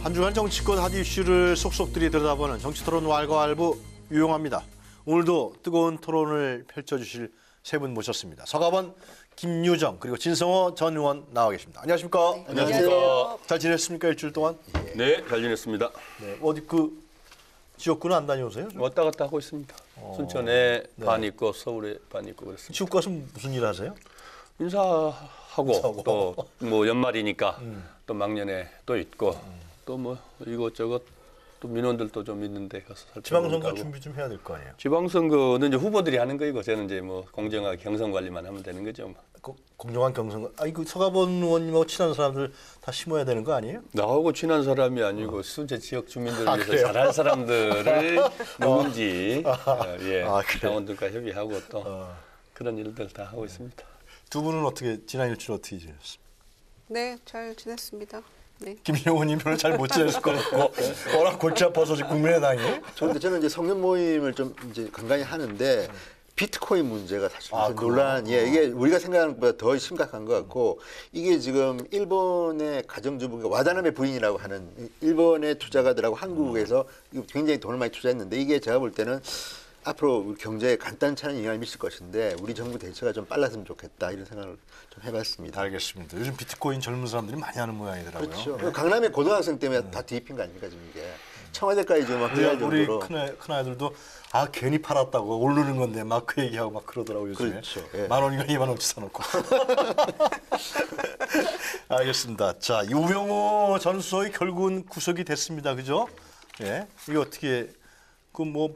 한 주간 정치권 핫 이슈를 속속들이 들여다보는 정치토론 왈가왈부 유용합니다. 오늘도 뜨거운 토론을 펼쳐주실 세 분 모셨습니다. 서가번, 김유정 그리고 진성호 전 의원 나와 계십니다. 안녕하십니까? 네, 안녕하세요. 잘 지냈습니까 일주일 동안? 네, 잘 지냈습니다. 네, 어디 지역구는 안 다녀오세요? 왔다 갔다 하고 있습니다. 순천에 반 있고 서울에 반 있고 그랬습니다. 지역 가서 무슨 일 하세요? 인사하고 또 뭐 연말이니까 또 막년에 또 있고 또 뭐 이것저것 또 민원들도 좀 있는데 가서 지방선거 살펴보고 준비 좀 해야 될 거 아니에요? 지방선거는 이제 후보들이 하는 거이고 저는 이제 뭐 공정하게 경선 관리만 하면 되는 거죠. 공정한 경선거. 이거 서가번 의원님하고 친한 사람들 다 심어야 되는 거 아니에요? 나하고 친한 사람이 아니고 순체 지역 주민들을 위해서 그래요? 잘할 사람들을 누군지 예, 그래요? 당원들과 협의하고 또 그런 일들 다 하고 있습니다. 두 분은 어떻게 지난 일주일 어떻게 지냈습니까? 네, 잘 지냈습니다. 네. 김영호 의원님 별로 잘 못 지냈을 것 같고 워낙 골치 아파서 지금 국민의당이. 저는 이제 성년 모임을 좀 이제 간간히 하는데 비트코인 문제가 사실 그래요? 논란이에요. 이게 우리가 생각하는 것보다 더 심각한 것 같고 이게 지금 일본의 가정주부 와다나베 부인이라고 하는 일본의 투자가들하고 한국에서 굉장히 돈을 많이 투자했는데 이게 제가 볼 때는 앞으로 우리 경제에 간단치 않은 영향을 미칠 것인데 우리 정부 대처가 좀 빨랐으면 좋겠다 이런 생각을 좀 해봤습니다. 알겠습니다. 요즘 비트코인 젊은 사람들이 많이 하는 모양이더라고요. 그렇죠. 강남의 고등학생 때문에 다 뒤집힌 거 아닙니까 지금 이게. 청와대까지 지금 막 들어갈 우리 정도로. 큰아이들도 괜히 팔았다고 오르는 건데 막 그 얘기하고 막 그러더라고요. 요즘에. 그렇죠. 예. 10,000원인가 20,000원치 사놓고. 알겠습니다. 자, 우병우 전 수석이 결국은 구속이 됐습니다. 그죠? 예. 이게 어떻게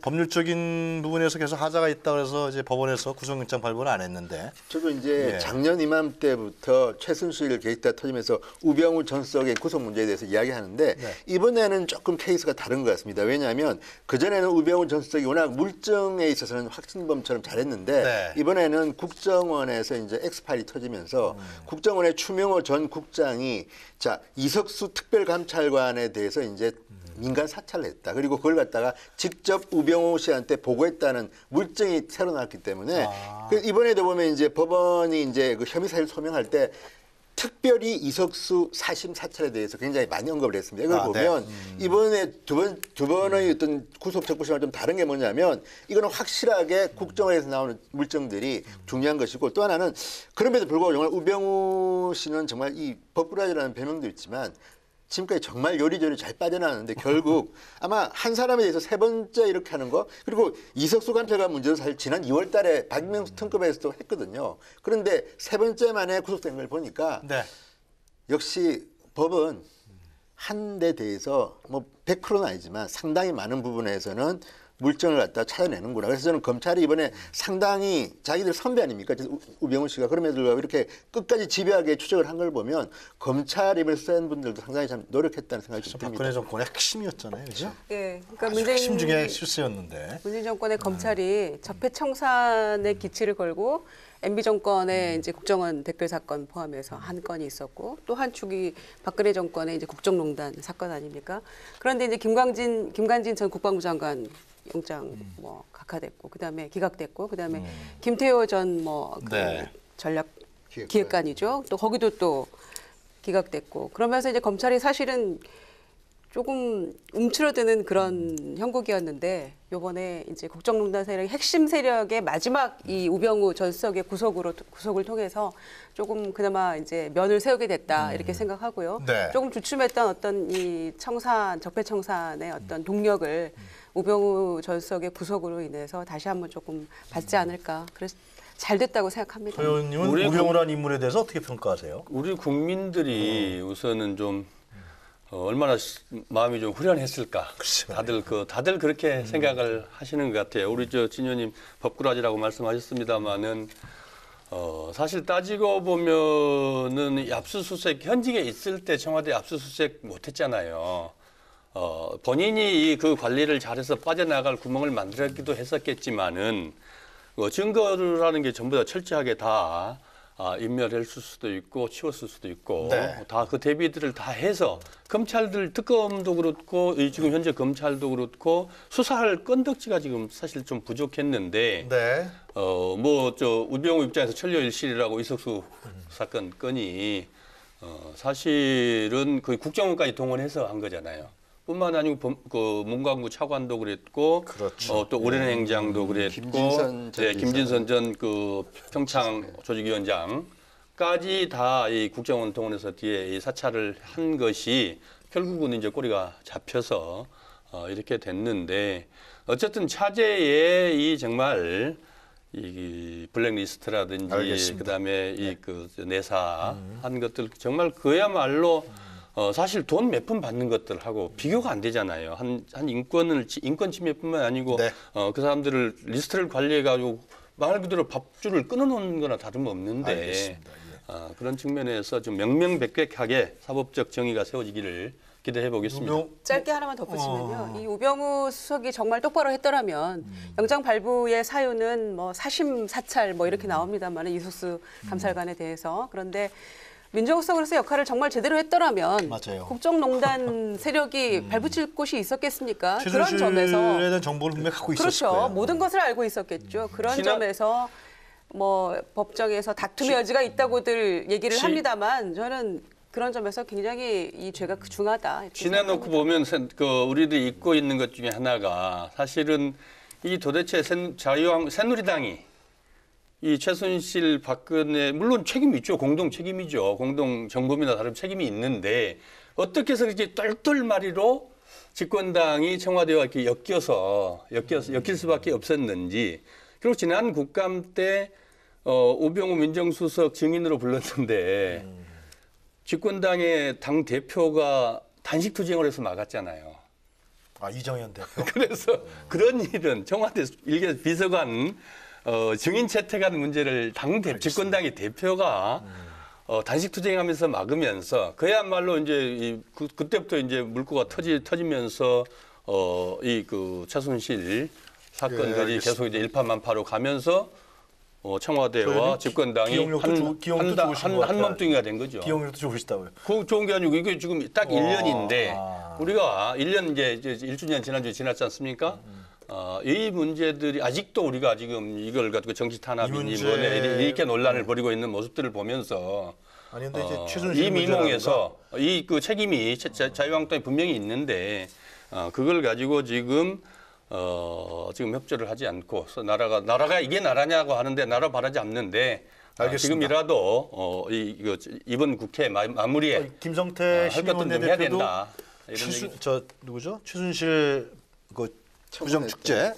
법률적인 부분에서 계속 하자가 있다 그래서 이제 법원에서 구속영장 발부를 안 했는데. 저도 이제 예. 작년 이맘때부터 최순실 게이트가 터지면서 우병우 전 수석의 구속 문제에 대해서 이야기하는데 네. 이번에는 조금 케이스가 다른 것 같습니다. 왜냐하면 그전에는 우병우 전 수석이 워낙 물증에 있어서는 확신범처럼 잘했는데 네. 이번에는 국정원에서 이제 엑스파일이 터지면서 국정원의 추명호 전 국장이 이석수 특별감찰관에 대해서 이제 민간 사찰을 했다. 그리고 그걸 갖다가 직접 우병우 씨한테 보고했다는 물증이 새로 나왔기 때문에 이번에도 보면 이제 법원이 이제 그 혐의 사실을 소명할 때 특별히 이석수 사심 사찰에 대해서 굉장히 많이 언급을 했습니다. 이걸 보면 네. 이번에 두 번의 어떤 구속 적부심과 좀 다른 게 뭐냐면 이거는 확실하게 국정원에서 나오는 물증들이 중요한 것이고 또 하나는 그럼에도 불구하고 정말 우병우 씨는 정말 이 법꾸라지라는 별명도 있지만 지금까지 정말 요리조리 잘 빠져나왔는데 결국 아마 한 사람에 대해서 세 번째 이렇게 하는 거 그리고 이석수 감찰관 문제도 사실 지난 2월 달에 박명수 특검에서도 했거든요. 그런데 세 번째 만에 구속된 걸 보니까 네. 역시 법은 한 데 대해서 뭐 100%는 아니지만 상당히 많은 부분에서는 물증을 갖다 찾아내는구나. 그래서 저는 검찰이 이번에 상당히 자기들 선배 아닙니까? 우병우 씨가 그럼에도 불구하고 이렇게 끝까지 집요하게 추적을 한 걸 보면 검찰 이번에 수사한 분들도 상당히 참 노력했다는 생각이 듭니다. 박근혜 정권의 핵심이었잖아요. 그죠? 예, 그러니까 핵심 중에 실세였는데. 문재인 정권의 검찰이 적폐청산의 기치를 걸고 MB 정권의 이제 국정원 댓글 사건 포함해서 한 건이 있었고 또 한 축이 박근혜 정권의 이제 국정농단 사건 아닙니까? 그런데 이제 김관진 전 국방부 장관 영장 각하됐고 그다음에 기각됐고 그다음에 김태호 전 네. 전략 기획관이죠. 또 거기도 또 기각됐고 그러면서 이제 검찰이 사실은 조금 움츠러드는 그런 형국이었는데 요번에 이제 국정농단 세력의 핵심 세력의 마지막 이 우병우 전 수석의 구속을 통해서 조금 그나마 이제 면을 세우게 됐다 이렇게 생각하고요. 네. 조금 주춤했던 어떤 이 적폐청산의 어떤 동력을 우병우 전 수석의 구속으로 인해서 다시 한번 조금 받지 않을까. 그래서 잘 됐다고 생각합니다. 서 의원님은 우병우라는 인물에 대해서 어떻게 평가하세요? 우리 국민들이 우선은 좀 얼마나 마음이 좀 후련했을까. 다들 그렇게 생각을 하시는 것 같아요. 우리 진 의원님 법꾸라지라고 말씀하셨습니다만은 사실 따지고 보면은 이 압수수색 현직에 있을 때 청와대 압수수색 못했잖아요. 본인이 그 관리를 잘해서 빠져나갈 구멍을 만들었기도 했었겠지만은 증거라는 게 전부 다 철저하게 다 인멸했을 수도 있고 치웠을 수도 있고 네. 다 그 대비들을 다 해서 검찰들 특검도 그렇고 지금 현재 검찰도 그렇고 수사할 건덕지가 지금 사실 좀 부족했는데 네. 우병우 입장에서 천려일실이라고 이석수 사건 건이 사실은 거의 국정원까지 동원해서 한 거잖아요. 뿐만 아니고 그 문광부 차관도 그랬고, 그렇죠. 또 오래된 행장도 그랬고, 김진선 전 김진선 전 그 평창 조직위원장까지 다 이 국정원 동원해서 뒤에 이 사찰을 한 것이 결국은 이제 꼬리가 잡혀서 이렇게 됐는데, 어쨌든 차제에 이 정말 이 블랙리스트라든지 알겠습니다. 그다음에 이 그 내사 한 것들 정말 그야말로 사실 돈 몇 푼 받는 것들하고 비교가 안 되잖아요. 한 인권 침해뿐만 아니고 네. 그 사람들을 리스트를 관리해 가지고 말 그대로 밥줄을 끊어놓는 거나 다름없는데 알겠습니다. 그런 측면에서 좀 명명백백하게 사법적 정의가 세워지기를 기대해 보겠습니다. 짧게 하나만 덧붙이면요. 이 우병우 수석이 정말 똑바로 했더라면 영장 발부의 사유는 뭐 사심 사찰 뭐 이렇게 나옵니다만 이수수 감찰관에 대해서. 그런데 민정수 석으로서 역할을 정말 제대로 했더라면 맞아요. 국정농단 세력이 발붙일 곳이 있었겠습니까? 그런 최순실에 점에서 대한 정보를 분명히 갖고 있었을 그렇죠. 거예요. 모든 것을 알고 있었겠죠. 그런 지난- 점에서 뭐 법정에서 다툼의 여지가 있다고들 얘기를 합니다만 저는 그런 점에서 굉장히 이 죄가 중하다. 이렇게 지내놓고 생각합니다. 보면 그 우리들이 잊고 있는 것 중에 하나가 사실은 이 도대체 새누리당이 이 최순실 박근혜 물론 책임이 있죠. 공동 책임이죠. 공동 정범이나 다른 책임이 있는데 어떻게 해서 이렇게 똘똘마리로 집권당이 청와대와 이렇게 엮일 수밖에 없었는지. 그리고 지난 국감 때 우병우 민정수석 증인으로 불렀는데 집권당의 당 대표가 단식 투쟁을 해서 막았잖아요. 이정현 대표. 그래서 그런 일은 청와대 일개 비서관 증인 채택한 문제를 집권당의 대표가 단식 투쟁하면서 막으면서 그야말로 이제 그때부터 이제 물꼬가 터지면서 이 그 최순실 사건들이 계속 이제 일파만파로 가면서 청와대와 집권당이 한 몸뚱이가 된 거죠. 기억력도 좋으시다고요. 그 좋은 게 아니고 이게 지금 딱 1년인데 우리가 1년 이제 1주년 지난주에 지났지 않습니까? 이 문제들이 아직도 우리가 지금 이걸 가지고 정치 탄압이니 뭐네 이렇게 논란을 벌이고 있는 모습들을 보면서 아니 근데 이제 최순실 이 미몽에서 이 그 책임이 자유한국당에 분명히 있는데 그걸 가지고 지금 협조를 하지 않고 나라가 이게 나라냐고 하는데 나라 바라지 않는데 알겠습니다. 지금이라도 이번 국회 마무리에 김성태 할 것도 좀 해야 신원대표도 된다. 이런 얘기. 누구죠? 최순실 그 부정축제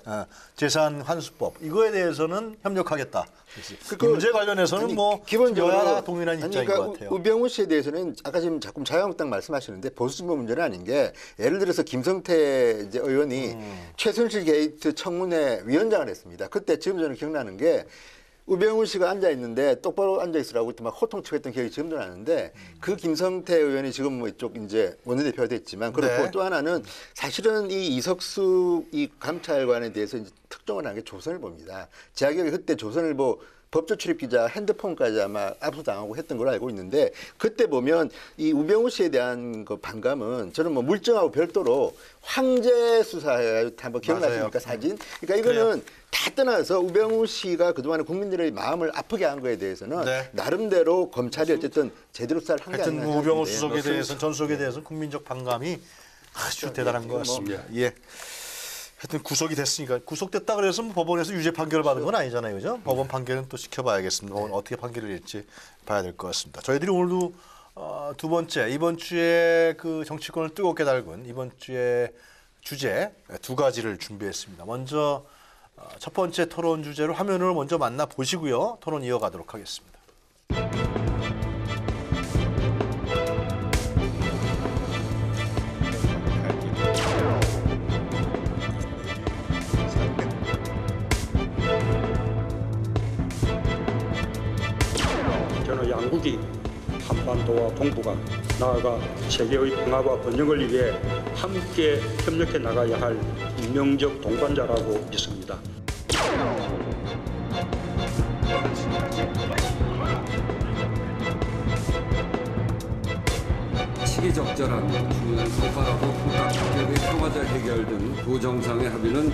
재산 환수법 이거에 대해서는 협력하겠다. 이 문제 관련해서는 뭐 기본적으로 여야 동일한 입장인 그러니까 것 같아요. 우병우 씨에 대해서는 아까 지금 자꾸 자유한국당 말씀하시는데 보수진보 문제는 아닌 게 예를 들어서 김성태 이제 의원이 최순실 게이트 청문회 위원장을 했습니다. 그때 지금 저는 기억나는 게 우병우 씨가 앉아 있는데 똑바로 앉아 있으라고 그때 막 호통치고 했던 기억이 지금도 나는데 그 김성태 의원이 지금 뭐 이쪽 이제 원내대표가 됐지만 그렇고 네. 또 하나는 사실은 이 이석수 이 감찰관에 대해서 이제 특종을 한 게 조선일보입니다. 제가 기억에 그때 조선일보 법조 출입 기자 핸드폰까지 아마 압수당하고 했던 걸로 알고 있는데 그때 보면 이 우병우 씨에 대한 그 반감은 저는 뭐 물증하고 별도로 황제 수사에 한번 기억나십니까? 사진? 그러니까 이거는 다 떠나서 우병우 씨가 그동안에 국민들의 마음을 아프게 한 거에 대해서는 나름대로 검찰이 어쨌든 제대로 수사를 한 게 하여튼 아니라 우병우 수석에 대해서 전 수석에 대해서 국민적 반감이 아주 대단한 것 같습니다. 예. 하여튼 구속이 됐으니까 구속됐다 그래서 뭐 법원에서 유죄 판결을 받은 건 아니잖아요, 그죠? 법원 판결은 또 지켜봐야겠습니다. 법원 어떻게 판결을 낼지 봐야 될 것 같습니다. 저희들이 오늘도 두 번째 이번 주에 그 정치권을 뜨겁게 달군 이번 주에 주제 두 가지를 준비했습니다. 먼저 첫 번째 토론 주제로 화면을 먼저 만나 보시고요, 토론 이어가도록 하겠습니다. 저는 양국이 한반도와 동북아 나아가 세계의 평화와 번영을 위해 함께 협력해 나가야 할 운명적 동반자라고 믿습니다. 시기적절한 중요한 성과라고 각국의 평화적 해결 등 부정상의 합의는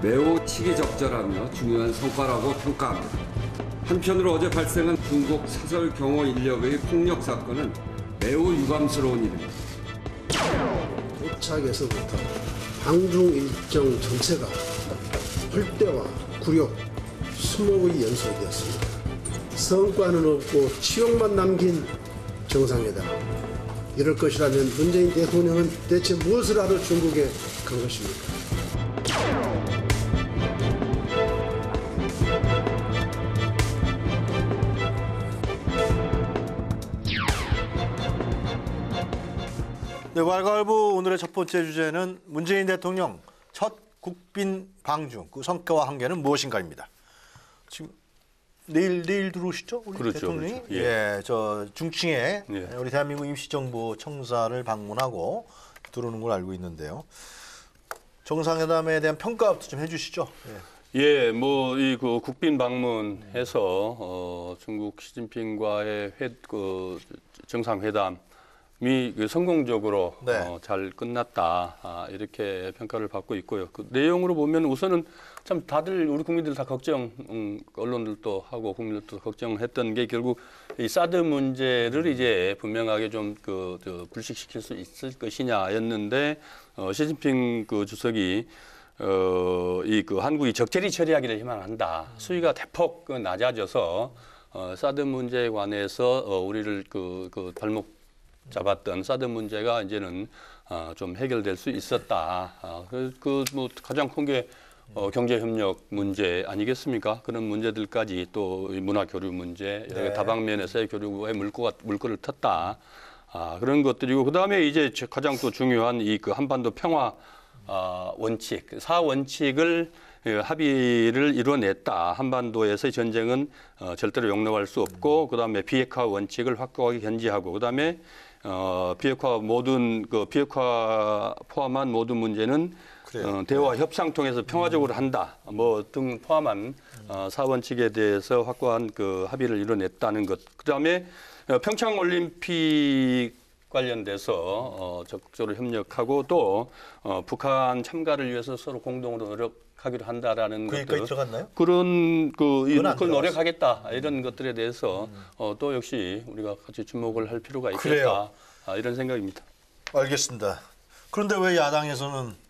매우 시기적절하며 중요한 성과라고 평가합니다. 한편으로 어제 발생한 중국 사설 경호 인력의 폭력 사건은 매우 유감스러운 일입니다. 도착에서부터 방중 일정 전체가 헐대와 굴욕, 수목의 연속이었습니다. 성과는 없고 치욕만 남긴 정상회담. 이럴 것이라면 문재인 대통령은 대체 무엇을 하러 중국에 간 것입니까? 네, 왈가왈부 오늘의 첫 번째 주제는 문재인 대통령 첫 국빈 방중 그 성과와 한계는 무엇인가입니다. 지금 내일 들어오시죠? 우리 그렇죠, 대통령이 그렇죠. 예. 저 중층에 예. 우리 대한민국 임시정부 청사를 방문하고 들어오는 걸 알고 있는데요. 정상회담에 대한 평가부터 좀 해주시죠. 예. 예, 뭐 이 그 국빈 방문해서 중국 시진핑과의 정상회담이 그 성공적으로 네. 잘 끝났다 이렇게 평가를 받고 있고요. 그 내용으로 보면 우선은 참 다들 우리 국민들 다 걱정, 언론들도 하고 국민들도 걱정했던 게 결국 이 사드 문제를 이제 분명하게 좀 불식시킬 수 있을 것이냐였는데 시진핑 그 주석이 한국이 적절히 처리하기를 희망한다. 수위가 대폭 낮아져서 사드 문제에 관해서 우리를 발목 잡았던 사드 문제가 이제는 좀 해결될 수 있었다. 뭐 가장 큰 게 경제 협력 문제 아니겠습니까? 그런 문제들까지 또 문화 교류 문제, 네. 다방면에서의 교류에 물꼬를 텄다. 그런 것들이고 그다음에 이제 가장 또 중요한 그 한반도 평화 원칙, 4원칙을 합의를 이뤄냈다. 한반도에서의 전쟁은 절대로 용납할 수 없고, 그다음에 비핵화 원칙을 확고하게 견지하고, 그다음에 비핵화 포함한 모든 문제는 대화 협상 통해서 평화적으로 한다. 뭐 등 포함한 4원칙에 대해서 확고한 그 합의를 이뤄냈다는 것. 그다음에 평창 올림픽 관련돼서 적극적으로 협력하고 또 북한 참가를 위해서 서로 공동으로 노력하기로 한다라는 거기까지 들어갔나요? 그런 그건 안 그걸 노력하겠다 이런 것들에 대해서 또 역시 우리가 같이 주목을 할 필요가 있겠다 이런 생각입니다. 알겠습니다. 그런데 왜 야당에서는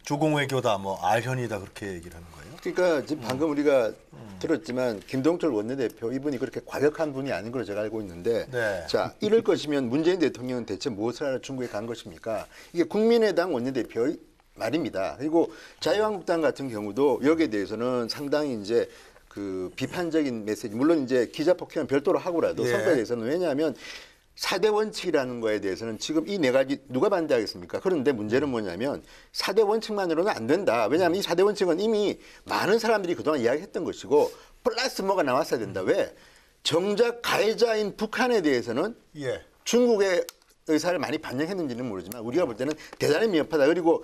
조공외교다, 뭐 알현이다 그렇게 얘기를 하는 거예요? 그러니까 지금 방금 우리가 들었지만 김동철 원내대표 이분이 그렇게 과격한 분이 아닌 걸로 제가 알고 있는데 네. 자 이럴 것이면 문재인 대통령은 대체 무엇을 하러 중국에 간 것입니까? 이게 국민의당 원내대표의 말입니다. 그리고 자유한국당 같은 경우도 여기에 대해서는 상당히 이제 그 비판적인 메시지 물론 이제 기자 폭행은 별도로 하고라도 예. 성과에 대해서는 왜냐하면 4대 원칙이라는 거에 대해서는 지금 이 네 가지 누가 반대하겠습니까? 그런데 문제는 뭐냐면 4대 원칙만으로는 안 된다. 왜냐하면 이 4대 원칙은 이미 많은 사람들이 그동안 이야기했던 것이고 플러스 뭐가 나왔어야 된다. 왜? 정작 가해자인 북한에 대해서는 예. 중국의 의사를 많이 반영했는지는 모르지만 우리가 볼 때는 대단히 미흡하다. 그리고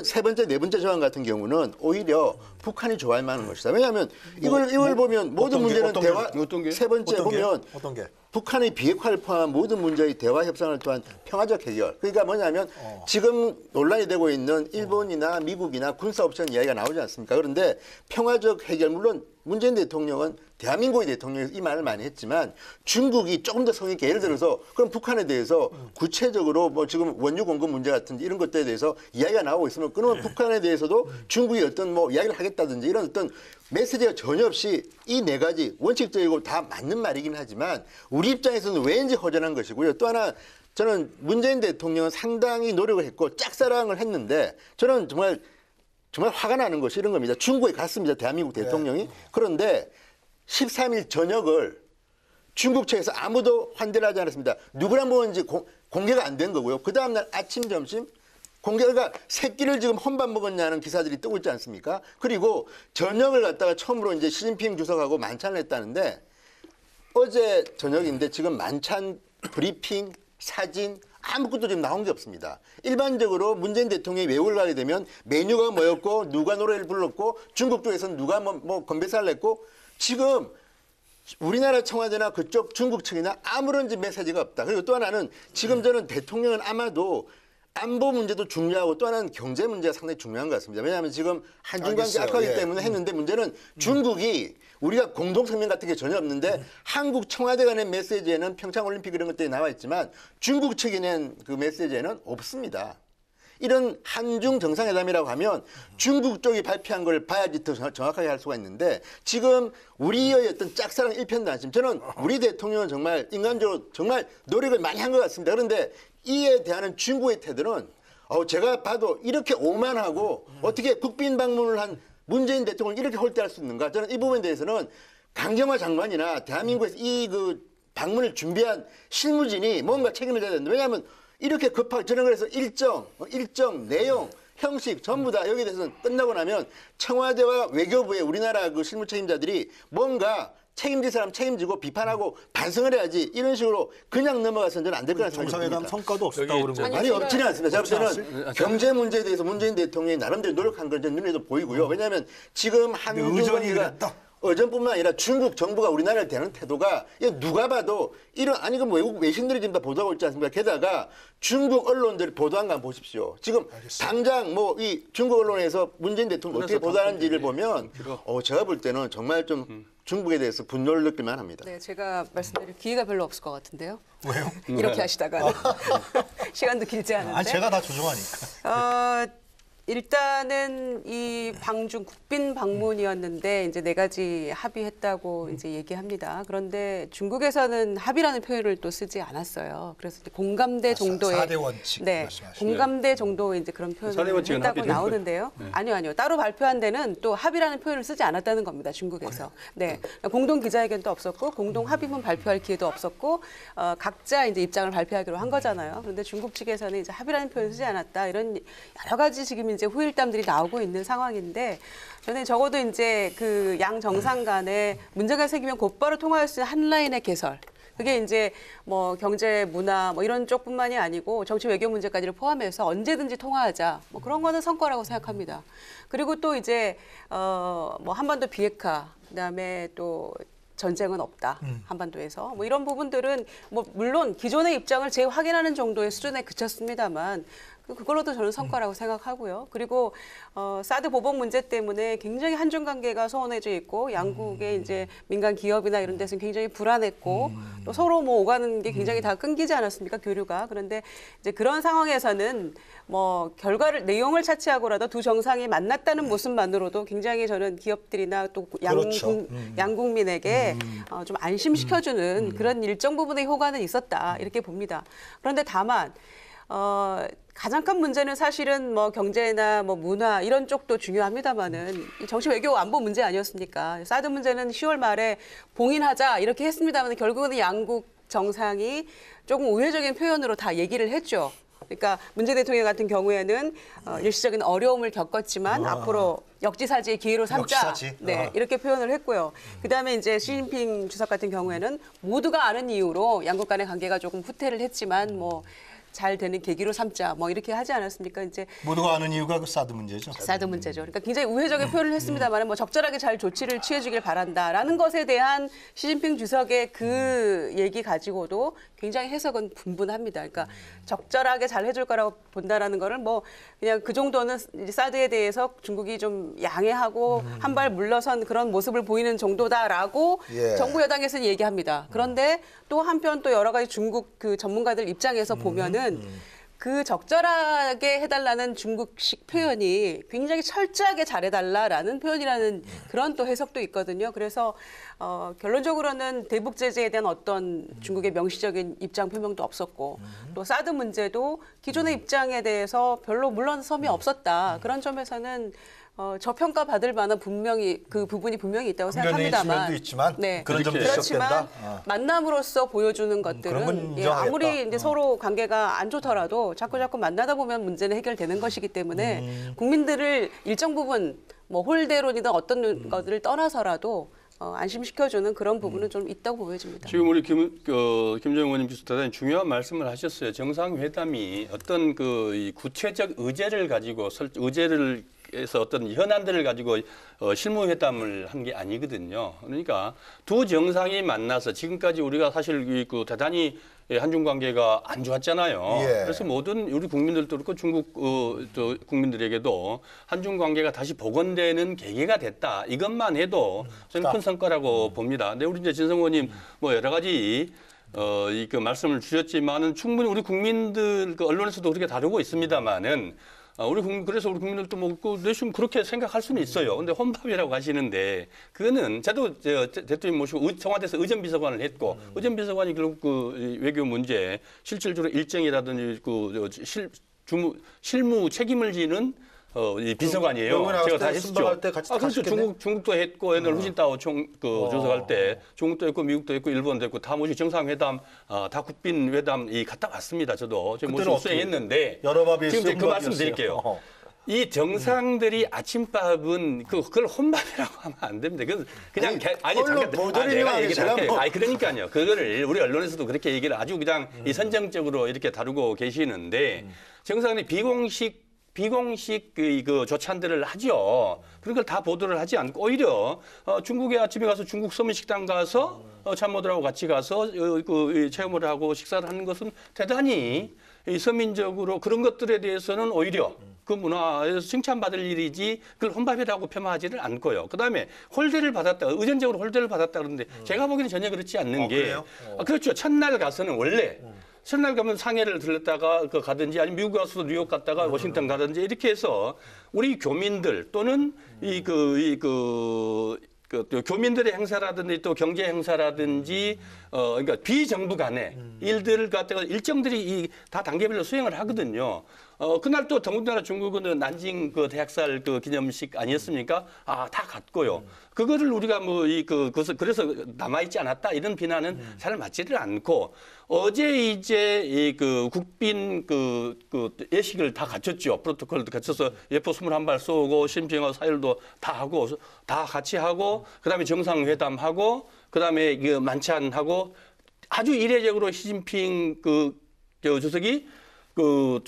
세 번째 조항 같은 경우는 오히려 북한이 좋아할 만한 것이다. 왜냐하면 이걸 보면 모든 문제는 대화 세 번째 보면 어떤 게? 북한의 비핵화를 포함한 모든 문제의 대화 협상을 통한 평화적 해결. 그러니까 뭐냐면 지금 논란이 되고 있는 일본이나 미국이나 군사 옵션 이야기가 나오지 않습니까? 그런데 평화적 해결 물론 문재인 대통령은 대한민국의 대통령이 이 말을 많이 했지만 중국이 조금 더 성의 있게 예를 들어서 그럼 북한에 대해서 구체적으로 뭐 지금 원유 공급 문제 같은지 이런 것들에 대해서 이야기가 나오고 있으면 그러면 북한에 대해서도 중국이 어떤 뭐 이야기를 하겠다든지 이런 어떤 메시지가 전혀 없이 이 네 가지 원칙적이고 다 맞는 말이긴 하지만 우리 입장에서는 왠지 허전한 것이고요. 또 하나 저는 문재인 대통령은 상당히 노력을 했고 짝사랑을 했는데 저는 정말 화가 나는 것이 이런 겁니다. 중국에 갔습니다. 대한민국 대통령이. 그런데 13일 저녁을 중국 측에서 아무도 환대를 하지 않았습니다. 누구랑 먹었는지 공개가 안 된 거고요. 그 다음날 아침, 점심 공개가 새끼를 지금 혼밥 먹었냐는 기사들이 뜨고 있지 않습니까? 그리고 저녁을 갖다가 처음으로 이제 시진핑 주석하고 만찬을 했다는데 어제 저녁인데 지금 만찬 브리핑, 사진 아무것도 지금 나온 게 없습니다. 일반적으로 문재인 대통령이 외국을 가게 되면 메뉴가 뭐였고 누가 노래를 불렀고 중국 쪽에서는 누가 뭐 건배사를 했고 지금 우리나라 청와대나 그쪽 중국 측이나 아무런 메시지가 없다. 그리고 또 하나는 지금 저는 대통령은 아마도 안보 문제도 중요하고 또 하나는 경제 문제가 상당히 중요한 것 같습니다. 왜냐하면 지금 한중 관계 알겠어요. 악화하기 예. 때문에 했는데 문제는 중국이 우리가 공동성명 같은 게 전혀 없는데 한국 청와대가 낸 메시지에는 평창올림픽 이런 것들이 나와 있지만 중국 측이 낸 그 메시지에는 없습니다. 이런 한중 정상회담이라고 하면 중국 쪽이 발표한 걸 봐야지 더 정확하게 할 수가 있는데 지금 우리의 어떤 짝사랑 일편단심 저는 우리 대통령은 정말 인간적으로 정말 노력을 많이 한 것 같습니다. 그런데 이에 대한 중국의 태도는 제가 봐도 이렇게 오만하고 어떻게 국빈 방문을 한 문재인 대통령을 이렇게 홀대할 수 있는가? 저는 이 부분에 대해서는 강경화 장관이나 대한민국에서 이 그 방문을 준비한 실무진이 뭔가 책임을 져야 된다. 왜냐하면 이렇게 급하게 저는 그래서 일정, 내용, 형식 전부 다 여기에 대해서는 끝나고 나면 청와대와 외교부의 우리나라 그 실무 책임자들이 뭔가 책임질 사람 책임지고 비판하고 반성을 해야지 이런 식으로 그냥 넘어가서는 저는 안 될 거라는 생각이 정상회담 듭니다. 성과도 없었다고 그런 거예요. 아니 없지는 않습니다. 제가 볼 때는 경제 문제에 대해서 문재인 대통령이 나름대로 노력한 건 눈에도 보이고요. 왜냐하면 지금 한중 의전이 관계가 그랬다. 의전뿐만 아니라 중국 정부가 우리나라를 대하는 태도가 이거 누가 봐도 이런 아니 그 외국 외신들이 지금 다 보도하고 있지 않습니까? 게다가 중국 언론들 보도한 거 한번 보십시오. 지금 당장 뭐 이 중국 언론에서 문재인 대통령 어떻게 보도하는지를 보면 제가 볼 때는 정말 좀 중국에 대해서 분노를 느낄만 합니다. 네, 제가 말씀드릴 기회가 별로 없을 것 같은데요. 왜요? 이렇게 하시다가는 시간도 길지 않은데. 아, 제가 다 조종하니까. 일단은 이 방중 국빈 방문이었는데 이제 4가지 합의했다고 이제 얘기합니다. 그런데 중국에서는 합의라는 표현을 또 쓰지 않았어요. 그래서 이제 공감대 정도의 4대 원칙 네, 말씀하시죠. 공감대 정도의 이제 그런 4대 표현을 원칙은 했다고 합의죠. 나오는데요. 아니요. 따로 발표한 데는 또 합의라는 표현을 쓰지 않았다는 겁니다. 중국에서. 네, 공동 기자회견도 없었고 공동 합의문 발표할 기회도 없었고 각자 이제 입장을 발표하기로 한 거잖아요. 그런데 중국 측에서는 이제 합의라는 표현을 쓰지 않았다 이런 여러 가지 지금 이제 후일담들이 나오고 있는 상황인데 저는 적어도 이제 그 양 정상 간에 문제가 생기면 곧바로 통화할 수 있는 한 라인의 개설. 그게 이제 뭐 경제, 문화 뭐 이런 쪽뿐만이 아니고 정치 외교 문제까지를 포함해서 언제든지 통화하자. 뭐 그런 거는 성과라고 생각합니다. 그리고 또 이제 뭐 한반도 비핵화, 그다음에 또 전쟁은 없다. 한반도에서. 뭐 이런 부분들은 뭐 물론 기존의 입장을 재확인하는 정도의 수준에 그쳤습니다만 그걸로도 저는 성과라고 생각하고요. 그리고 사드 보복 문제 때문에 굉장히 한중 관계가 소원해져 있고 양국의 이제 민간 기업이나 이런 데서는 굉장히 불안했고 또 서로 뭐 오가는 게 굉장히 다 끊기지 않았습니까? 교류가. 그런데 이제 그런 상황에서는 뭐 결과를 내용을 차치하고라도 두 정상이 만났다는 모습만으로도 굉장히 저는 기업들이나 또 그렇죠. 양국민에게 좀 안심시켜주는 그런 일정 부분의 효과는 있었다 이렇게 봅니다. 그런데 다만 가장 큰 문제는 사실은 뭐 경제나 뭐 문화 이런 쪽도 중요합니다만은 이 정치 외교 안보 문제 아니었습니까? 사드 문제는 10월 말에 봉인하자 이렇게 했습니다만 결국은 양국 정상이 조금 우회적인 표현으로 다 얘기를 했죠. 그러니까 문재인 대통령 같은 경우에는 일시적인 어려움을 겪었지만 앞으로 역지사지의 기회로 삼자. 역지사지. 네, 이렇게 표현을 했고요. 그다음에 이제 시진핑 주석 같은 경우에는 모두가 아는 이유로 양국 간의 관계가 조금 후퇴를 했지만 뭐 잘 되는 계기로 삼자. 뭐 이렇게 하지 않았습니까? 이제 모두가 아는 이유가 그 사드 문제죠. 사드 문제죠. 그러니까 굉장히 우회적인 표현을 했습니다만 뭐 적절하게 잘 조치를 취해주길 바란다라는 것에 대한 시진핑 주석의 그 얘기 가지고도 굉장히 해석은 분분합니다. 그러니까 적절하게 잘 해줄 거라고 본다라는 거를 뭐 그냥 그 정도는 이제 사드에 대해서 중국이 좀 양해하고 한 발 물러선 그런 모습을 보이는 정도다라고 예. 정부 여당에서는 얘기합니다. 그런데 또 한편 또 여러 가지 중국 그 전문가들 입장에서 보면은 그 적절하게 해달라는 중국식 표현이 굉장히 철저하게 잘해달라라는 표현이라는 그런 또 해석도 있거든요. 그래서 결론적으로는 대북 제재에 대한 어떤 중국의 명시적인 입장 표명도 없었고 또 사드 문제도 기존의 입장에 대해서 별로 물러섬이 없었다. 그런 점에서는 저평가 받을 만한 분명히 그 부분이 분명히 있다고 훈련의 생각합니다만, 측면도 있지만 네, 그런 점도 그렇지만 지적된다. 만남으로서 보여주는 그런 건 것들은 예, 인정하겠다. 아무리 이제 서로 관계가 안 좋더라도 자꾸 만나다 보면 문제는 해결되는 것이기 때문에 국민들을 일정 부분 뭐 홀대론이든 어떤 것들을 떠나서라도 안심시켜주는 그런 부분은 좀 있다고 보여집니다. 지금 우리 김정은 의원님 비슷하게 중요한 말씀을 하셨어요. 정상회담이 어떤 이 구체적 의제를 가지고 의제를 중국에서 어떤 현안들을 가지고 실무회담을 한 게 아니거든요. 그러니까 두 정상이 만나서 지금까지 우리가 사실 그 대단히 한중 관계가 안 좋았잖아요. 예. 그래서 모든 우리 국민들도 그렇고 중국 저 국민들에게도 한중 관계가 다시 복원되는 계기가 됐다. 이것만 해도 저는 큰 성과라고 봅니다. 근데 우리 이제 진성호님 뭐 여러 가지 그 말씀을 주셨지만은 충분히 우리 국민들 그 언론에서도 그렇게 다루고 있습니다만은 그래서 우리 국민들도 뭐 내심 그렇게 생각할 수는 있어요. 근데 혼밥이라고 하시는데 그거는 저도 대통령 모시고 청와대에서 의전비서관을 했고 의전비서관이 결국 그 외교 문제 실질적으로 일정이라든지 그 실무 책임을 지는 이 비서관이에요. 제가 다 했었죠. 때 같이 그렇죠. 중국도 했고 옛날 후진타오 조석할 때 중국도 했고 미국도 했고 일본도 했고 다 모시고 정상회담 다 국빈 회담 갔다 왔습니다. 저도 모시고 수행했는데 여러 밥이 지금 이제 그 말씀 드릴게요. 이 정상들이 아침밥은 그걸 혼밥이라고 하면 안 됩니다. 그냥 언론 보도리만 얘기를 할게요. 그러니까요. 그거를 우리 언론에서도 그렇게 얘기를 아주 그냥 이 선정적으로 이렇게 다루고 계시는데 정상이 비공식 그 조찬들을 하죠. 그런 걸 다 보도를 하지 않고 오히려 중국에 아침에 가서 중국 서민식당 가서 참모들하고 같이 가서 그 체험을 하고 식사를 하는 것은 대단히 서민적으로 그런 것들에 대해서는 오히려 그 문화에서 칭찬받을 일이지 그걸 혼밥이라고 폄하하지를 않고요. 그다음에 홀대를 받았다. 의전적으로 홀대를 받았다 그러는데 제가 보기에는 전혀 그렇지 않는 게 그래요? 그렇죠. 첫날 가서는 원래 첫날 가면 상해를 들렀다가 가든지 아니면 미국 가서도 뉴욕 갔다가 워싱턴 가든지 이렇게 해서 우리 교민들 또는 교민들의 행사라든지 또 경제 행사라든지 그러니까 비정부 간의 일들을 갖다가 일정들이 다 단계별로 수행을 하거든요. 그날 또 더군다나 중국은 난징 그 대학살 그 기념식 아니었습니까? 다 갔고요. 그거를 우리가 그래서 남아있지 않았다 이런 비난은 잘 맞지를 않고 어제 이제 국빈 예식을 다 갖췄죠. 프로토콜도 갖춰서 예포 21발 쏘고 심평하 사열도 다 하고 다 같이 하고 그다음에 정상회담하고 그다음에 만찬하고 아주 이례적으로 시진핑 주석이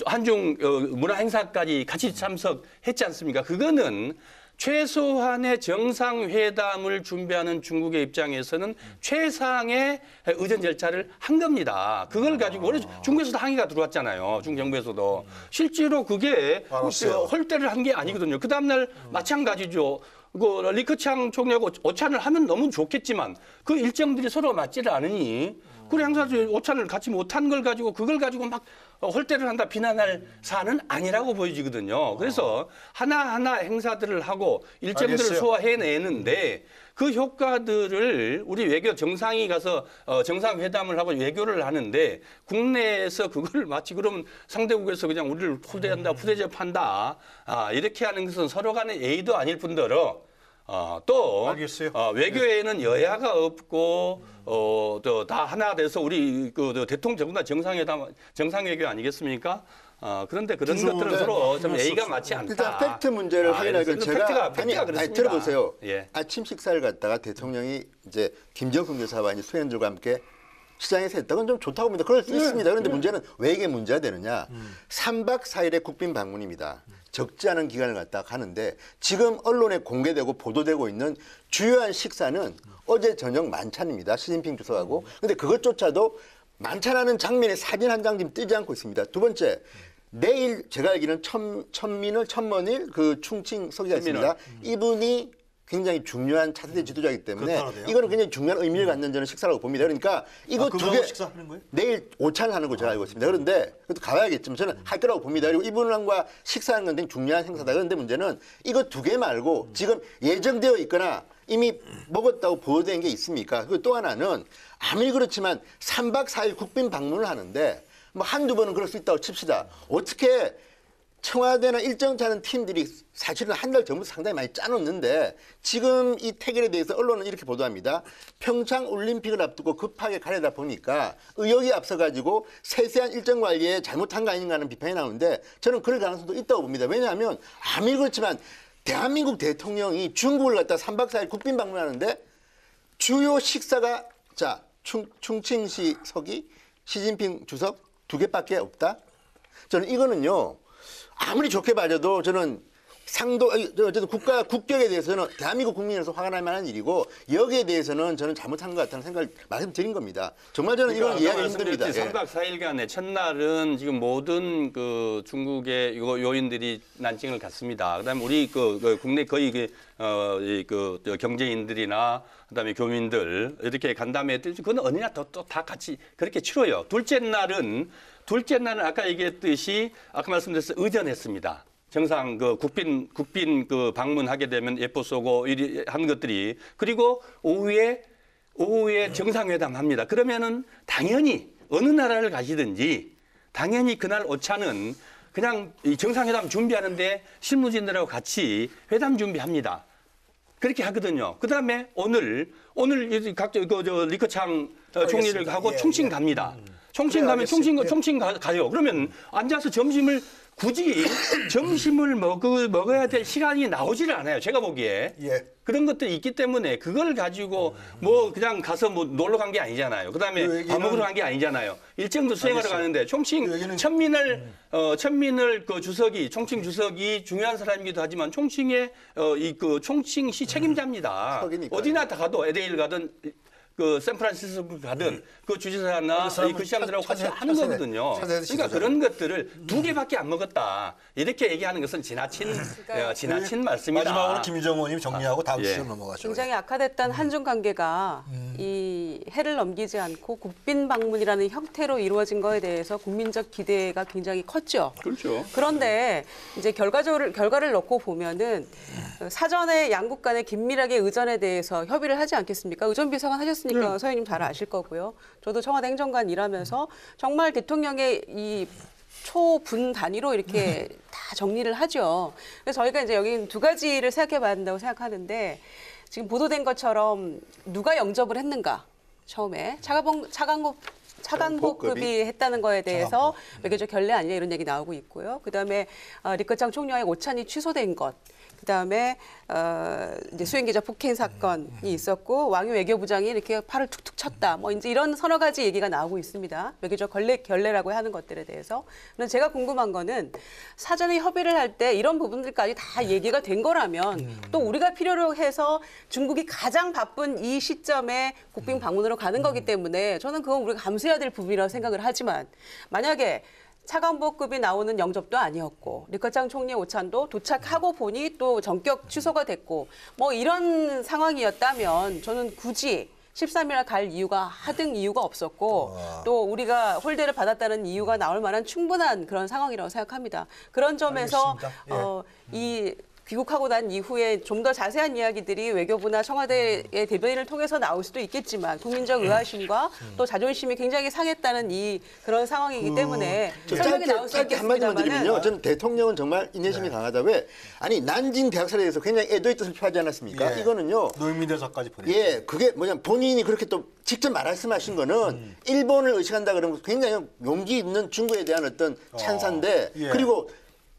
한중 문화 행사까지 같이 참석했지 않습니까? 그거는 최소한의 정상회담을 준비하는 중국의 입장에서는 최상의 의전 절차를 한 겁니다. 그걸 가지고 원래 중국에서도 항의가 들어왔잖아요. 중국 정부에서도. 실제로 그게 홀대를 한 게 아니거든요. 그 다음날 마찬가지죠. 리커창 총리하고 오찬을 하면 너무 좋겠지만 그 일정들이 서로 맞지를 않으니 그래 행사들 오찬을 같이 못한 걸 가지고 그걸 가지고 막 홀대를 한다 비난할 사안은 아니라고 보여지거든요. 그래서 하나하나 행사들을 하고 일정들을 알겠어요. 소화해내는데 그 효과들을 우리 외교 정상이 가서 정상회담을 하고 외교를 하는데 국내에서 그걸 마치 그럼 상대국에서 그냥 우리를 홀대한다, 푸대접한다 이렇게 하는 것은 서로 간의 예의도 아닐 뿐더러 또 알겠어요. 외교에는 여야가 없고 또 다 하나 돼서 우리 대통령 정부나 정상외교 아니겠습니까? 그런데 그런 것들은 서로 좀 예의가 맞지 않다. 일단 팩트 문제를 확인하기 제가 팩트가 그렇습니다. 들어보세요. 예. 아침 식사를 갖다가 대통령이 이제 김정숙 여사와 이제 수행들과 함께 시장에서 했다건 좀 좋다고 봅니다. 그럴 수 있습니다. 그런데 문제는 왜 이게 문제가 되느냐? 3박 4일의 국빈 방문입니다. 적지 않은 기간을 갖다가 가는데 지금 언론에 공개되고 보도되고 있는 주요한 식사는 어제 저녁 만찬입니다. 시진핑 주석하고. 근데 그것조차도 만찬하는 장면에 사진 한 장 지금 뜨지 않고 있습니다. 두 번째, 내일 제가 알기로는 천먼일 그 충칭 서기가 있습니다. 이분이 굉장히 중요한 차세대 지도자이기 때문에 그렇다네요. 이거는 굉장히 중요한 의미를 갖는 저는 식사라고 봅니다. 그러니까 이거 두 개 식사하는 거예요? 내일 오찬을 하는 거 제가 알고 있습니다. 그런데 그것도 가봐야겠지만 저는 할 거라고 봅니다. 그리고 이분과 식사하는 건 굉장히 중요한 행사다. 그런데 문제는 이거 두 개 말고 지금 예정되어 있거나 이미 먹었다고 보도된 게 있습니까? 그리고 또 하나는 아무리 그렇지만 3박 4일 국빈 방문을 하는데 뭐 한두 번은 그럴 수 있다고 칩시다. 어떻게 청와대나 일정 짜는 팀들이 사실은 한 달 전부터 상당히 많이 짜놓는데 지금 이 태결에 대해서 언론은 이렇게 보도합니다. 평창 올림픽을 앞두고 급하게 가려다 보니까 의욕이 앞서가지고 세세한 일정 관리에 잘못한 거 아닌가 하는 비판이 나오는데 저는 그럴 가능성도 있다고 봅니다. 왜냐하면 아무리 그렇지만 대한민국 대통령이 중국을 갖다 3박 4일 국빈 방문하는데 주요 식사가 충칭시 서기, 시진핑 주석 두 개밖에 없다? 저는 이거는요. 아무리 좋게 봐줘도 저는 상도 어쨌든 국격에 대해서는 대한민국 국민으로서 화가 날 만한 일이고 여기에 대해서는 저는 잘못한 것 같다는 생각을 말씀드린 겁니다. 정말 저는 이건 이해하기 힘듭니다. 3박 4일간의 첫날은 지금 모든 그 중국의 요인들이 난징을 갔습니다. 그다음에 우리 그 국내 거의 그 경제인들이나 그다음에 교민들 이렇게 간담회 때 그건 어느냐 또 다 같이 그렇게 치러요. 둘째 날은 아까 얘기했듯이 아까 말씀드렸듯이 의전했습니다. 정상 그 국빈 그 방문하게 되면 예포 쏘고 이리 한 것들이 그리고 오후에 정상회담 합니다. 그러면은 당연히 어느 나라를 가시든지 당연히 그날 오차는 그냥 이 정상회담 준비하는데 실무진들하고 같이 회담 준비합니다. 그렇게 하거든요. 그다음에 오늘 각저 리커창 총리를 하고 총칭 갑니다. 총칭 가면 총칭 가요. 그러면 앉아서 점심을 굳이 점심을 먹어야 될 시간이 나오지를 않아요. 제가 보기에. 예. 그런 것들이 있기 때문에 그걸 가지고 뭐 그냥 가서 뭐 놀러 간 게 아니잖아요. 그다음에 밥 먹으러 간 게 아니잖아요. 일정도 수행하러 가는데 총칭 천민을 그 주석이 총칭 주석이 중요한 사람이기도 하지만 총칭의 그 총칭시 책임자입니다. 어디나 다 가도 LA를 가든 그 샌프란시스코 가든 그 주지사나 그 시장들하고 같이 하는 거거든요. 그러니까 그런 것들을 2개밖에 안 먹었다. 이렇게 얘기하는 것은 지나친 말씀이다. 마지막으로 김유정 의원님 정리하고 다음 주제로 넘어가죠. 굉장히 악화됐던 한중 관계가 이 해를 넘기지 않고 국빈 방문이라는 형태로 이루어진 거에 대해서 국민적 기대가 굉장히 컸죠. 그렇죠. 그런데 이제 결과를 놓고 보면은 사전에 양국 간의 긴밀하게 의전에 대해서 협의를 하지 않겠습니까? 의전 비서관 하셨으니까 서현님 잘 아실 거고요. 저도 청와대 행정관 일하면서 정말 대통령의 이 초분 단위로 이렇게 다 정리를 하죠. 그래서 저희가 이제 여기 2가지를 생각해 봐야 된다고 생각하는데 지금 보도된 것처럼 누가 영접을 했는가 처음에 차관복급이 했다는 거에 대해서 외교적 결례 아니냐 이런 얘기 나오고 있고요. 그다음에 리커창 총리와의 오찬이 취소된 것. 그다음에 이제 수행기자 폭행 사건이 있었고 왕유 외교부장이 이렇게 팔을 툭툭 쳤다. 뭐 이제 이런 서너 가지 얘기가 나오고 있습니다. 외교적 결례라고 하는 것들에 대해서. 그런데 제가 궁금한 거는 사전에 협의를 할 때 이런 부분들까지 다 얘기가 된 거라면 또 우리가 필요로 해서 중국이 가장 바쁜 이 시점에 국빈 방문으로 가는 거기 때문에 저는 그건 우리가 감수해야 될 부분이라고 생각을 하지만 만약에 차관보급이 나오는 영접도 아니었고 리커창 총리의 오찬도 도착하고 보니 또 전격 취소가 됐고 뭐 이런 상황이었다면 저는 굳이 13일 갈 이유가 하등 이유가 없었고 또 우리가 홀대를 받았다는 이유가 나올 만한 충분한 그런 상황이라고 생각합니다. 그런 점에서 이 귀국하고 난 이후에 좀 더 자세한 이야기들이 외교부나 청와대의 대변인을 통해서 나올 수도 있겠지만 국민적 의아심과 또 자존심이 굉장히 상했다는 그런 상황이기 때문에 설명이 나올 수 짧게 한마디만 드리면요. 있겠습니다만은 전 대통령은 정말 인내심이 강하다. 왜? 아니 난징 대학살에 대해서 굉장히 애도의 뜻을 표하지 않았습니까? 예. 이거는요. 노인민대사까지 보냈죠. 예, 그게 뭐냐면 본인이 그렇게 또 직접 말씀하신 거는 일본을 의식한다 그러면 굉장히 용기 있는 중국에 대한 어떤 찬사인데 예. 그리고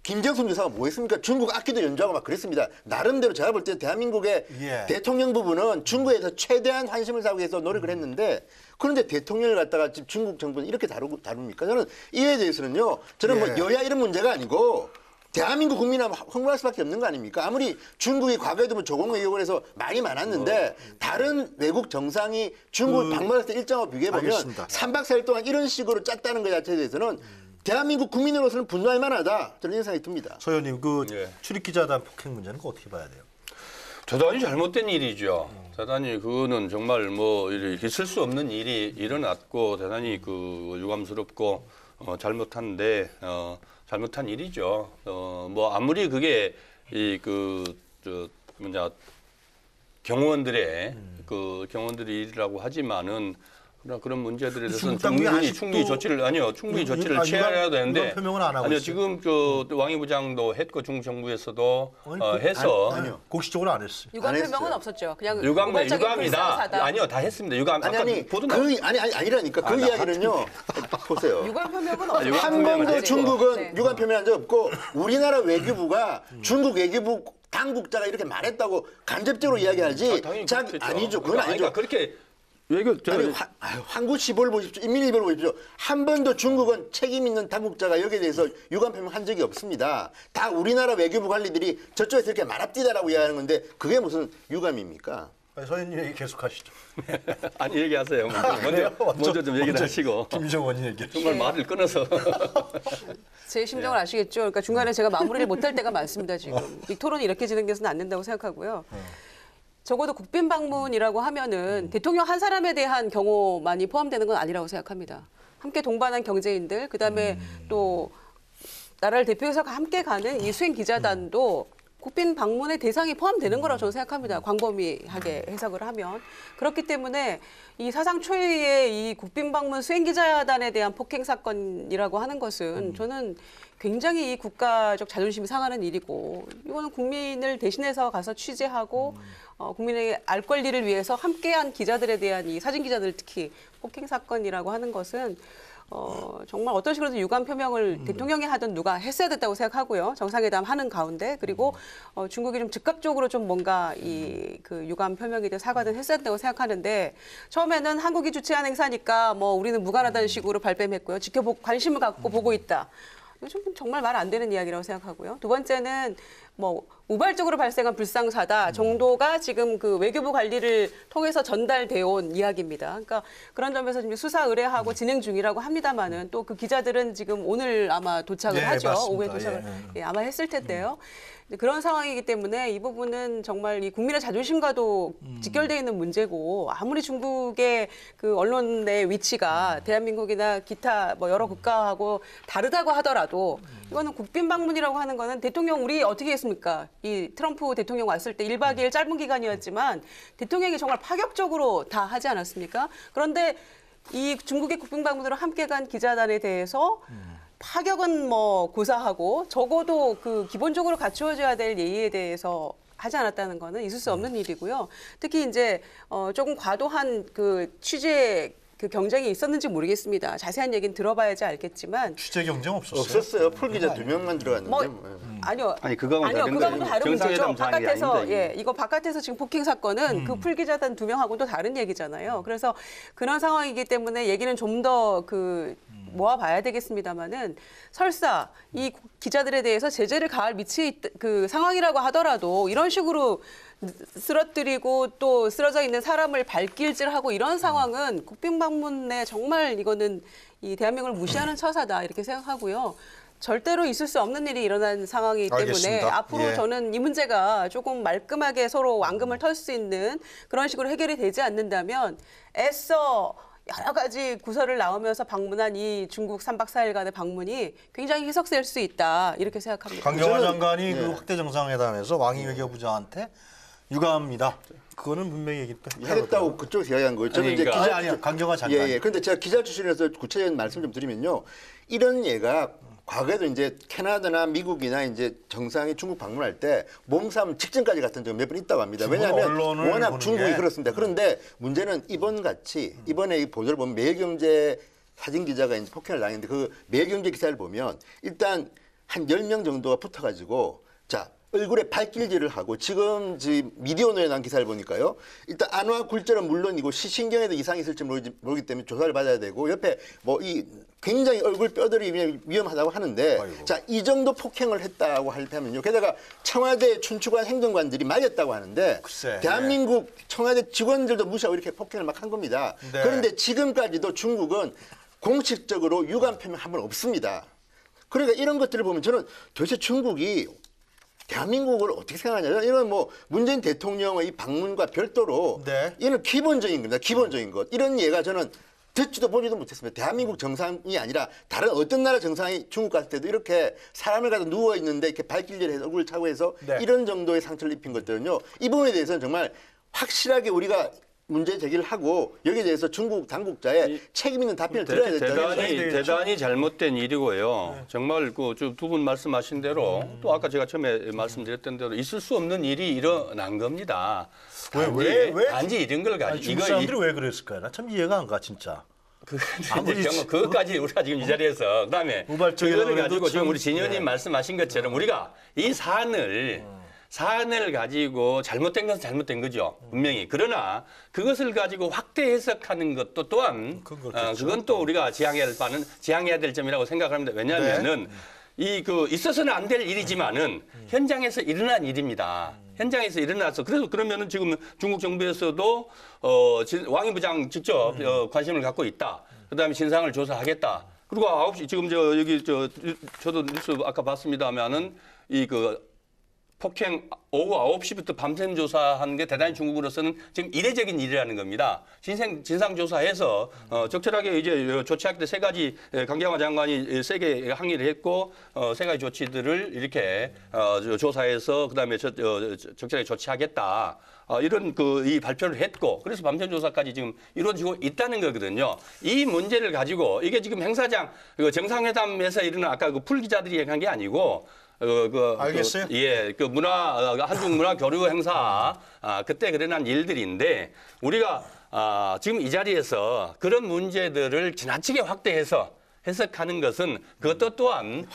김정숙 여사가 뭐 했습니까? 중국 악기도 연주하고 막 그랬습니다. 나름대로 제가 볼 때 대한민국의 예. 대통령 부분은 중국에서 최대한 환심을 사기 위해서 노력을 했는데 그런데 대통령을 갖다가 지금 중국 정부는 이렇게 다룹니까? 저는 이에 대해서는요. 저는 뭐 예. 여야 이런 문제가 아니고 대한민국 국민은 흥분할 수밖에 없는 거 아닙니까? 아무리 중국이 과거에도 뭐 조공 외교를 해서 말이 많았는데 다른 외국 정상이 중국을 방문할 때 일정하고 비교해보면 알겠습니다. 3박 4일 동안 이런 식으로 짰다는 것 자체에 대해서는 대한민국 국민으로서는 분노할 만하다. 저는 생각이 듭니다. 서 의원님, 그 예. 출입기자단 폭행 문제는 그거 어떻게 봐야 돼요? 대단히 잘못된 일이죠. 대단히 그거는 정말 뭐 이렇게 있을 수 없는 일이 일어났고 대단히 그 유감스럽고 잘못한 일이죠. 뭐 아무리 그게 경호원들의 경호원들의 일이라고 하지만은 그런 문제들에 대해서는 충분히 조치를 취해야 되는데 유감 표명은 안 하고 아니요 있어요. 지금 그 왕이 부장도 했고 중정부에서도 해서 아니요. 공식적으로 안 했어요. 유감 안 표명은 했어요. 없었죠. 그냥 유감이다. 불쌍하다. 아니요 다 했습니다. 유감 아니라니까 그 이야기는요. 보세요. 유감 표명은 없었죠. 유감 한 표명은 번도 했고. 중국은 네. 유감 표명한 적 없고 우리나라 외교부가 중국 외교부 당국자가 이렇게 말했다고 간접적으로 이야기하지. 당연히 자기 그렇겠죠. 아니죠. 그건 그러니까 아니죠. 그렇게 외교 아니, 환구시보를 보십시오. 인민일보를 보십시오. 한 번도 중국은 책임 있는 당국자가 여기에 대해서 유감 표명한 적이 없습니다. 다 우리나라 외교부 관리들이 저쪽에서 이렇게 말합디다라고 이야기하는 건데 그게 무슨 유감입니까? 선생님 얘기 계속하시죠. 아니 얘기하세요. 먼저 좀 얘기를 하시고. 김유정 원님 얘기. 정말 말을 끊어서. 제 심정을 아시겠죠? 그러니까 중간에 제가 마무리를 못할 때가 많습니다, 지금. 이 토론이 이렇게 진행돼서는 안 된다고 생각하고요. 적어도 국빈 방문이라고 하면은 대통령 한 사람에 대한 경호만이 포함되는 건 아니라고 생각합니다. 함께 동반한 경제인들, 그다음에 또 나라를 대표해서 함께 가는 이 수행 기자단도 국빈 방문의 대상이 포함되는 거라고 저는 생각합니다. 광범위하게 해석을 하면. 그렇기 때문에 이 사상 초유의 이 국빈 방문 수행 기자단에 대한 폭행 사건이라고 하는 것은 저는 굉장히 이 국가적 자존심이 상하는 일이고 이거는 국민을 대신해서 가서 취재하고 국민의 알 권리를 위해서 함께한 기자들에 대한 이 사진 기자들 특히 폭행 사건이라고 하는 것은 정말 어떤 식으로든 유감 표명을 대통령이 하든 누가 했어야 됐다고 생각하고요. 정상회담 하는 가운데 그리고 중국이 좀 즉각적으로 좀 뭔가 이 그 유감 표명이든 사과든 했어야 된다고 생각하는데 처음에는 한국이 주최한 행사니까 뭐 우리는 무관하다는 식으로 발뺌했고요. 관심을 갖고 보고 있다. 요즘 정말 말 안 되는 이야기라고 생각하고요. 두 번째는 뭐 우발적으로 발생한 불상사다 정도가 지금 그 외교부 관리를 통해서 전달되어 온 이야기입니다. 그러니까 그런 점에서 지금 수사 의뢰하고 진행 중이라고 합니다만은 또 그 기자들은 지금 오늘 아마 도착을 네, 하죠. 맞습니다. 오후에 도착을 아마 했을 텐데요. 그런 상황이기 때문에 이 부분은 정말 이 국민의 자존심과도 직결되어 있는 문제고 아무리 중국의 그 언론의 위치가 대한민국이나 기타 뭐 여러 국가하고 다르다고 하더라도 이거는 국빈 방문이라고 하는 거는 대통령 우리 어떻게 했습니까? 이 트럼프 대통령 왔을 때 1박 2일 짧은 기간이었지만 대통령이 정말 파격적으로 다 하지 않았습니까? 그런데 이 중국의 국빈 방문으로 함께 간 기자단에 대해서 파격은 뭐 고사하고 적어도 그 기본적으로 갖추어져야 될 예의에 대해서 하지 않았다는 거는 있을 수 없는 일이고요. 특히 이제 조금 과도한 그 취재 그 경쟁이 있었는지 모르겠습니다. 자세한 얘기는 들어봐야지 알겠지만 취재 경쟁 없었어요? 없었어요. 풀 기자 2명만 들어갔는데. 아니요. 아니 그거하고는 다른데 그거하고는 다른 문제죠. 정상회담 사항이 바깥에서 아닙니다, 이거 바깥에서 지금 폭행 사건은 그 풀기자단 2명하고는 또 다른 얘기잖아요. 그래서 그런 상황이기 때문에 얘기는 좀 더 그 모아봐야 되겠습니다만은 설사 이 기자들에 대해서 제재를 가할 위치에 그 상황이라고 하더라도 이런 식으로 쓰러뜨리고 또 쓰러져 있는 사람을 발길질하고 이런 상황은 국빈 방문에 정말 이거는 이 대한민국을 무시하는 처사다 이렇게 생각하고요. 절대로 있을 수 없는 일이 일어난 상황이기 때문에 알겠습니다. 앞으로 예. 저는 이 문제가 조금 말끔하게 서로 앙금을 털 수 있는 그런 식으로 해결이 되지 않는다면 애써 여러 가지 구설을 나오면서 방문한 이 중국 3박 4일간의 방문이 굉장히 희석될 수 있다 이렇게 생각합니다. 강경화 장관이 예. 그 확대 정상회담에서 왕이 외교부장한테 유감이다. 그거는 분명히 얘기 하겠다고 그쪽에서 이야기한 거예요. 저는 이제 그러니까. 아니요. 강경화 장관. 예. 그런데 제가 기자 출신에서 구체적인 말씀 좀 드리면요. 이런 예가 과거에도 이제 캐나다나 미국이나 이제 정상이 중국 방문할 때 몸싸움 직전까지 갔던 적이 몇 번 있다고 합니다. 중국 왜냐하면 언론을 워낙 보는 중국이 게. 그렇습니다. 그런데 문제는 이번에 이 보도를 보면 매일경제 사진 기자가 이제 폭행을 당했는데 그 매일경제 기사를 보면 일단 한 10명 정도가 붙어가지고 자 얼굴에 발길질을 하고 지금 미디어노에 난 기사를 보니까요. 일단 안와 굴절은 물론이고 시신경에도 이상이 있을지 모르기 때문에 조사를 받아야 되고 옆에 뭐 이 굉장히 얼굴 뼈들이 위험하다고 하는데 아이고. 자 이 정도 폭행을 했다고 하면요. 게다가 청와대 춘추관 행정관들이 말렸다고 하는데 글쎄, 대한민국 청와대 직원들도 무시하고 이렇게 폭행을 막 한 겁니다. 네. 그런데 지금까지도 중국은 공식적으로 유감 표명한 번 없습니다. 그러니까 이런 것들을 보면 저는 도대체 중국이 대한민국을 어떻게 생각하냐. 이런 뭐 문재인 대통령의 방문과 별도로 네. 이는 기본적인 겁니다. 기본적인 것. 이런 예가 저는 듣지도 보지도 못했습니다. 대한민국 정상이 아니라 다른 어떤 나라 정상이 중국 갔을 때도 이렇게 사람을 가서 누워 있는데 이렇게 발길질해서 얼굴 차고 해서 네. 이런 정도의 상처를 입힌 것들은요. 이 부분에 대해서는 정말 확실하게 우리가 문제 제기를 하고 여기에 대해서 중국 당국자의 책임 있는 답변을 들어야 된다. 대단히 잘못된 일이고요. 정말 그 두 분 말씀하신 대로 또 아까 제가 처음에 말씀드렸던 대로 있을 수 없는 일이 일어난 겁니다. 단지 이런 걸 가지고 중국 사람들이 왜 그랬을까요? 나 참 이해가 안 가 진짜. 그것까지 우리가 지금 이 자리에서 그다음에 우발적이라고 그거를 가지고 해도 지금 참, 우리 진현님 네. 말씀하신 것처럼 우리가 이 사안을 사안을 가지고 잘못된 것은 잘못된 거죠. 분명히. 그러나 그것을 가지고 확대 해석하는 것도 또한 그건 또 우리가 지양해야 될 점이라고 생각합니다. 왜냐하면은 있어서는 안 될 일이지만은 현장에서 일어난 일입니다. 현장에서 일어나서 그래서 그러면은 지금 중국 정부에서도 왕이 부장 직접 관심을 갖고 있다. 그다음에 진상을 조사하겠다. 그리고 9시 지금 저도 뉴스 아까 봤습니다만은 폭행 오후 9시부터 밤샘 조사하는 게 대단히 중국으로서는 지금 이례적인 일이라는 겁니다. 진상 조사해서 적절하게 이제 조치하겠다 세 가지 강경화 장관이 세게 항의를 했고 세 가지 조치들을 이렇게 조사해서 그다음에 적절하게 조치하겠다. 이런 이 발표를 했고 그래서 밤샘 조사까지 지금 이루어지고 있다는 거거든요. 이 문제를 가지고 이게 지금 행사장 정상회담에서 일어난 아까 풀 기자들이 얘기한 게 아니고 알겠어요. 한중 문화 교류 행사 그때 일어난 일들인데 우리가 지금 이 자리에서 그런 문제들을 지나치게 확대해서 해석하는 것은 그것도 또한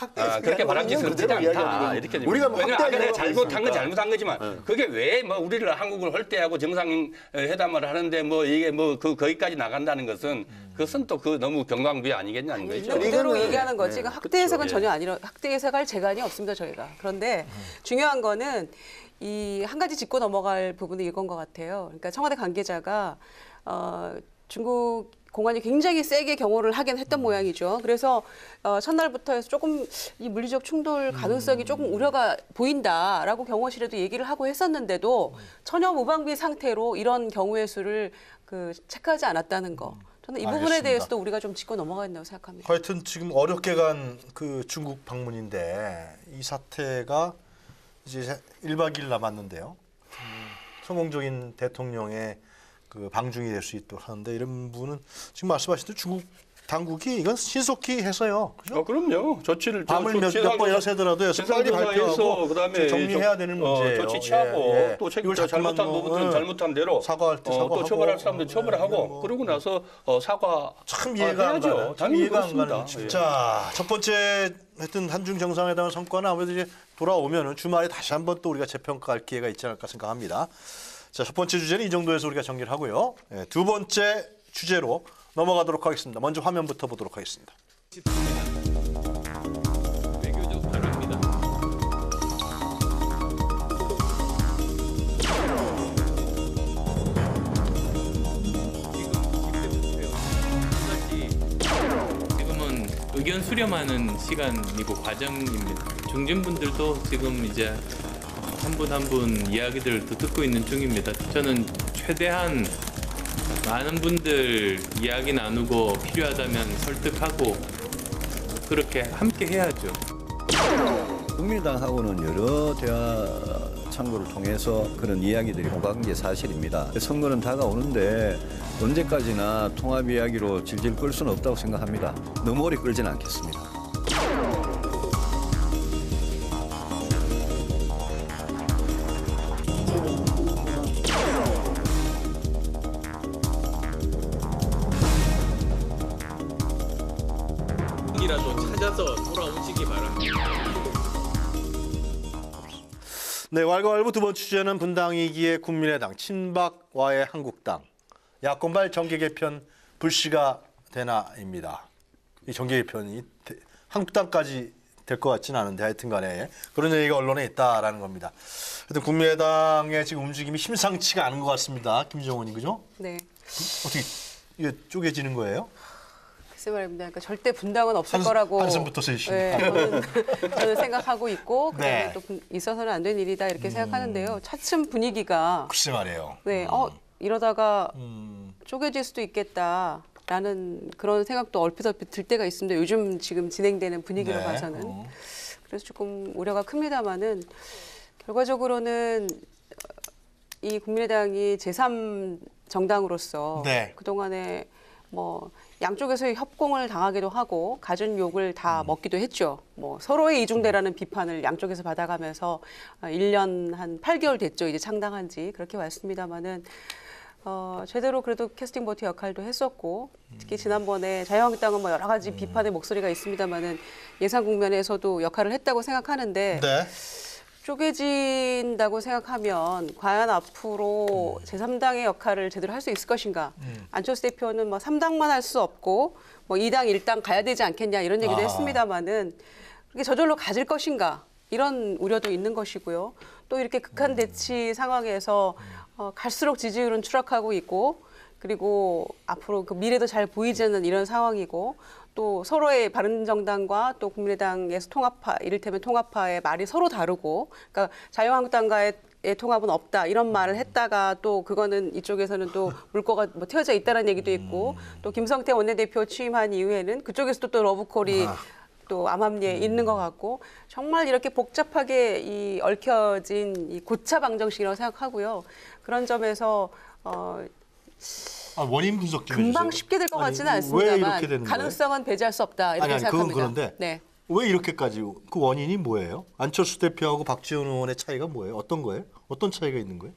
그렇게 바람직스럽지 않다. 이렇게 우리가 왜냐하면 아까 내가 잘못한 건 잘못한 거지만 그게 왜 우리를 한국을 홀대하고 정상회담을 하는데 이게 거기까지 나간다는 것은 그것은 또 너무 경광부에 아니겠냐는 거죠. 그대로 얘기하는 거지. 확대 해석은 전혀 아니라 확대 해석할 재간이 없습니다 저희가. 그런데 중요한 거는 이 한 가지 짚고 넘어갈 부분이 이건 것 같아요. 그러니까 청와대 관계자가 중국 공안이 굉장히 세게 경호를 하긴 했던 모양이죠. 그래서 첫날부터 해서 조금 이 물리적 충돌 가능성이 조금 우려가 보인다라고 경호실에도 얘기를 하고 했었는데도 전혀 무방비 상태로 이런 경우의 수를 체크하지 않았다는 거. 저는 이 부분에 알겠습니다. 대해서도 우리가 좀 짚고 넘어가야 된다고 생각합니다. 하여튼 지금 어렵게 간 중국 방문인데 이 사태가 이제 1박 2일 남았는데요. 성공적인 대통령의 방중이 될 수 있도록 하는데 이런 부분은 지금 말씀하신 대로 중국 당국이 이건 신속히 해서요. 그죠? 그럼요. 조치를 밤을 몇 번이나 새더라도 해서 빨리 발표하고 그다음에 정리해야 되는 문제예요. 조치 취하고 또 이걸 자꾸만 잘못한 부분들은 잘못한 대로 사과할 때 사과하고 또 처벌할 사람들 처벌하고 그러고 나서 사과 참 이해가 안 가는. 참 당연히 이해가 안 가는. 그렇습니다. 자, 첫 번째 하여튼 한중 정상회담의 성과는 아무래도 이제 돌아오면은 주말에 다시 한번 또 우리가 재평가할 기회가 있지 않을까 생각합니다. 자, 첫 번째 주제는 이 정도에서 우리가 정리를 하고요. 두 번째 주제로 넘어가도록 하겠습니다. 먼저 화면부터 보도록 하겠습니다. 외교적 발언입니다. 지금은 의견 수렴하는 시간이고 과정입니다. 중진분들도 지금 이제 한 분 한 분 이야기들을 듣고 있는 중입니다. 저는 최대한 많은 분들 이야기 나누고 필요하다면 설득하고 그렇게 함께 해야죠. 국민의당하고는 여러 대화 창구를 통해서 그런 이야기들이 오간 게 사실입니다. 선거는 다가오는데 언제까지나 통합 이야기로 질질 끌 수는 없다고 생각합니다. 너무 오래 끌지는 않겠습니다. 이라도 찾아서 돌아오시기 바랍니다. 네, 왈가왈부 두 번째 주제는 분당 2기의 국민의당, 친박와의 한국당, 야권발 정계 개편 불씨가 되나입니다. 이 정계 개편이 한국당까지 될 것 같지는 않은데 하여튼간에 그런 얘기가 언론에 있다라는 겁니다. 하여튼 국민의당의 지금 움직임이 심상치가 않은 것 같습니다. 김정은이 그죠? 네. 어떻게 이게 쪼개지는 거예요? 글쎄 말입니다. 그러니까 절대 분당은 없을 거라고 한숨부터 쉬시니까. 네, 저는 생각하고 있고 그다음에 네. 또 있어서는 안 된 일이다 이렇게 생각하는데요. 차츰 분위기가 글쎄 말이에요. 네, 이러다가 쪼개질 수도 있겠다라는 그런 생각도 얼핏 들 때가 있습니다. 요즘 지금 진행되는 분위기로 네. 봐서는. 그래서 조금 우려가 큽니다만은 결과적으로는 이 국민의당이 제3정당으로서 네. 그동안에 양쪽에서 협공을 당하기도 하고 갖은 욕을 다 먹기도 했죠. 서로의 이중대라는 비판을 양쪽에서 받아가면서 1년 한 8개월 됐죠. 이제 창당한 지 그렇게 왔습니다마는 제대로 그래도 캐스팅 보트 역할도 했었고 특히 지난번에 자유한국당은 여러 가지 비판의 목소리가 있습니다마는 예산 국면에서도 역할을 했다고 생각하는데 네. 쪼개진다고 생각하면 과연 앞으로 제3당의 역할을 제대로 할 수 있을 것인가. 안철수 대표는 뭐 3당만 할 수 없고 뭐 2당, 1당 가야 되지 않겠냐 이런 얘기도 했습니다마는 그렇게 저절로 가질 것인가 이런 우려도 있는 것이고요. 또 이렇게 극한 대치 상황에서 갈수록 지지율은 추락하고 있고 그리고 앞으로 그 미래도 잘 보이지 않는 이런 상황이고 또 서로의 바른정당과 또 국민의당에서 통합파, 이를테면 통합파의 말이 서로 다르고 그러니까 자유한국당과의 통합은 없다 이런 말을 했다가 또 그거는 이쪽에서는 또 물꼬가 뭐 튀어져 있다는 얘기도 있고 또 김성태 원내대표 취임한 이후에는 그쪽에서도 또 러브콜이 또 암암리에 있는 것 같고 정말 이렇게 복잡하게 이 얽혀진 이 고차 방정식이라고 생각하고요. 그런 점에서 원인 분석 좀 금방 해주세요. 쉽게 될 것 같지는 왜 않습니다만 이렇게 되는 거예요? 가능성은 배제할 수 없다 이렇게 아니, 생각합니다. 그건 그런데 네. 왜 이렇게까지 그 원인이 뭐예요? 안철수 대표하고 박지원 의원의 차이가 뭐예요? 어떤 거예요? 어떤 차이가 있는 거예요?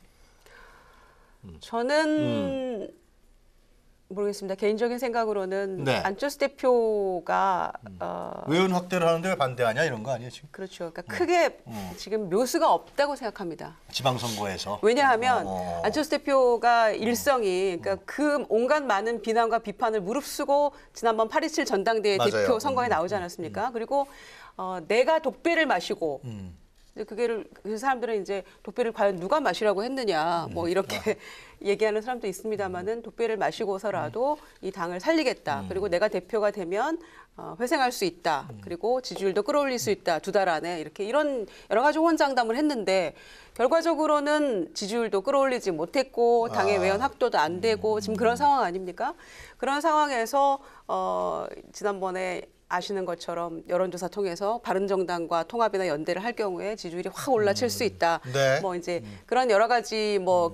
저는 모르겠습니다. 개인적인 생각으로는 네. 안철수 대표가 외연 확대를 하는데 왜 반대하냐 이런 거 아니에요 지금? 그렇죠. 그러니까 크게 지금 묘수가 없다고 생각합니다. 지방선거에서. 왜냐하면 안철수 대표가 일성이 그러니까 그 온갖 많은 비난과 비판을 무릅쓰고 지난번 8.27 전당대회 맞아요. 대표 선거에 나오지 않았습니까? 그리고 내가 독배를 마시고 그게 그 사람들은 이제 독배를 과연 누가 마시라고 했느냐 뭐 이렇게 얘기하는 사람도 있습니다만은 독배를 마시고서라도 이 당을 살리겠다. 그리고 내가 대표가 되면 회생할 수 있다. 그리고 지지율도 끌어올릴 수 있다. 2달 안에 이렇게 이런 여러 가지 호언장담을 했는데 결과적으로는 지지율도 끌어올리지 못했고 당의 외연 확도도 안 되고 지금 그런 상황 아닙니까? 그런 상황에서 지난번에 아시는 것처럼 여론조사 통해서 바른정당과 통합이나 연대를 할 경우에 지지율이 확 올라칠 수 있다. 네. 뭐 이제 그런 여러 가지 뭐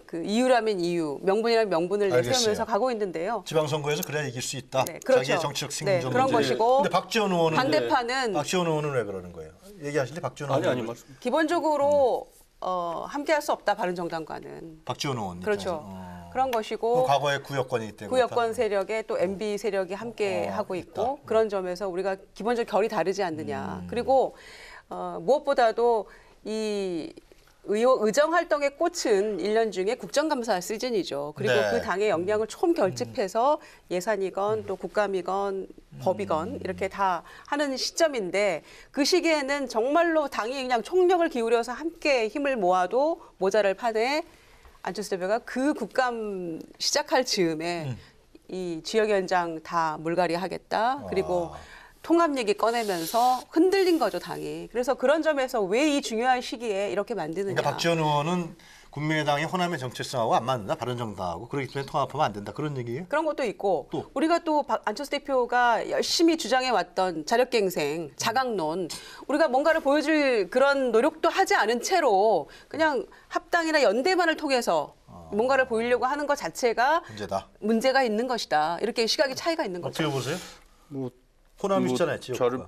그 이유라면 이유, 명분이라면 명분을 알겠어요. 내세우면서 가고 있는데요. 지방선거에서 그래야 이길 수 있다. 네, 그렇죠. 자기의 정치적 네, 생존 그런 문제. 것이고 근데 박지원 의원은 반대파는 박지원 의원은 왜 그러는 거예요? 얘기하실 때 박지원 의원 아니 말씀. 기본적으로 함께할 수 없다 바른정당과는. 박지원 의원 그렇죠. 그런 것이고 과거에 구여권이기 때문에 구여권 세력에 또 MB 세력이 함께 하고 있고 그런 점에서 우리가 기본적 결이 다르지 않느냐. 그리고 무엇보다도 이 의정 활동의 꽃은 1년 중에 국정감사 시즌이죠. 그리고 네. 그 당의 역량을 총결집해서 예산이건 또 국감이건 법이건 이렇게 다 하는 시점인데 그 시기에는 정말로 당이 그냥 총력을 기울여서 함께 힘을 모아도 모자랄 판에 안철수 대표가 그 국감 시작할 즈음에 이 지역위원장 다 물갈이 하겠다. 그리고 통합 얘기 꺼내면서 흔들린 거죠, 당이. 그래서 그런 점에서 왜 이 중요한 시기에 이렇게 만드느냐. 그러니까 박지원 의원은 국민의당의 호남의 정체성하고 안 맞는다. 바른정당하고. 그렇기 때문에 통합하면 안 된다. 그런 얘기예요? 그런 것도 있고 또? 우리가 또 안철수 대표가 열심히 주장해왔던 자력갱생, 자강론 우리가 뭔가를 보여줄 그런 노력도 하지 않은 채로 그냥 합당이나 연대만을 통해서 뭔가를 보이려고 하는 것 자체가 문제가 있는 것이다. 이렇게 시각의 차이가 있는 거죠. 어떻게 보세요? 뭐 호남이시잖아요. 저를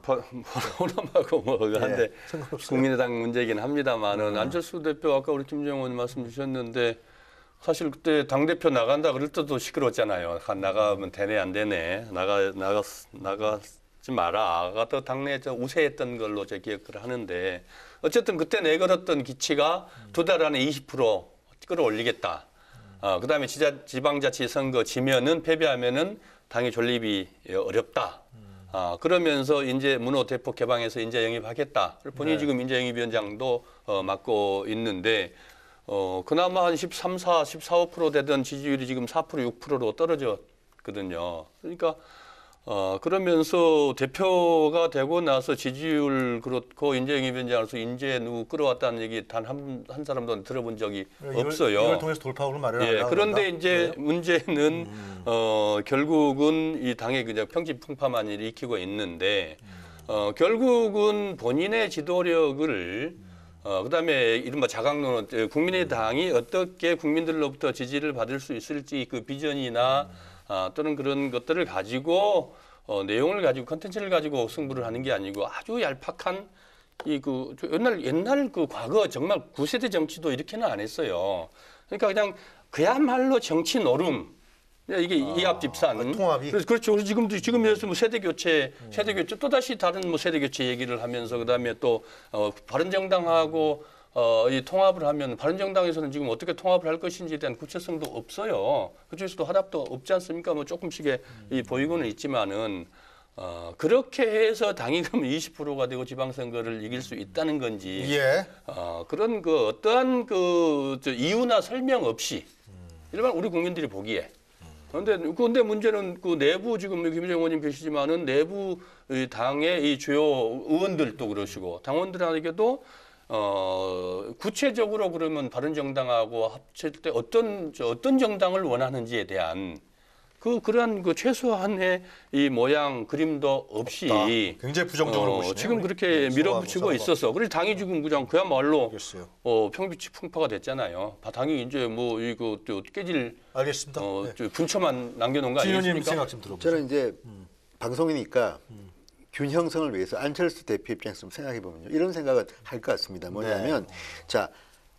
호남하고 뭐 한데 상관없어요. 국민의당 문제이긴 합니다만은 안철수 대표 아까 우리 김정은 의원 말씀 주셨는데 사실 그때 당 대표 나간다 그럴 때도 시끄러웠잖아요. 나가면 되네 안 되네 나가지 마라. 아까 당내에 우세했던 걸로 제 기억을 하는데 어쨌든 그때 내걸었던 기치가 2달 안에 20% 끌어올리겠다. 그다음에 지방자치 선거 지면은 패배하면은 당의 존립이 어렵다. 그러면서 인재 문호 대폭 개방해서 인재 영입하겠다. 본인이 지금 인재 영입위원장도 맡고 있는데 그나마 한 13, 4, 14, 5% 되던 지지율이 지금 4%, 6%로 떨어졌거든요. 그러니까 그러면서 대표가 되고 나서 지지율 그렇고 인재 영입위원장으로서 인재 누구 끌어왔다는 얘기 단 한 사람도 들어본 적이 없어요. 이걸 통해서 돌파구를 마련하려고 그런데 한다? 이제 문제는 결국은 이 당의 그냥 평진풍파만 일으키고 있는데 결국은 본인의 지도력을 그다음에 이른바 자강론은 국민의당이 어떻게 국민들로부터 지지를 받을 수 있을지 그 비전이나 또는 그런 것들을 가지고 내용을 가지고 컨텐츠를 가지고 승부를 하는 게 아니고 아주 얄팍한 옛날 그 과거 정말 9세대 정치도 이렇게는 안 했어요. 그러니까 그냥 그야말로 정치 노름 이게 이합 집산. 통합이. 그래서 그렇죠. 그래서 지금에서 뭐 세대 교체 또 다시 다른 뭐 세대 교체 얘기를 하면서 그다음에 또 바른정당하고 이 통합을 하면 바른정당에서는 지금 어떻게 통합을 할 것인지에 대한 구체성도 없어요. 그쪽에서도 화답도 없지 않습니까? 뭐 조금씩의 이 보이고는 있지만은 그렇게 해서 당이 그러면 20%가 되고 지방선거를 이길 수 있다는 건지 예. 그런 그 어떠한 저 이유나 설명 없이 일반 우리 국민들이 보기에 그런데 문제는 그 내부 지금 김정은 의원님 계시지만은 내부 이 당의 이 주요 의원들도 그러시고 당원들에게도 구체적으로 그러면 바른정당하고 합칠 때 어떤 정당을 원하는지에 대한 그러한 그 최소한의 이 모양 그림도 없이 없다. 굉장히 부정적으로 보시네요. 지금 그렇게 밀어붙이고 있어서 그래서 당이 지금 그냥 그야말로 평비치 풍파가 됐잖아요. 당이 이제 뭐 이거 깨질 알겠습니다. 분초만 남겨놓은 거 아니겠습니까? 생각 좀 들어보세요. 저는 이제 방송이니까 균 형성을 위해서 안철수 대표 입장에서 좀 생각해 보면요. 이런 생각을 할 것 같습니다. 뭐냐면 자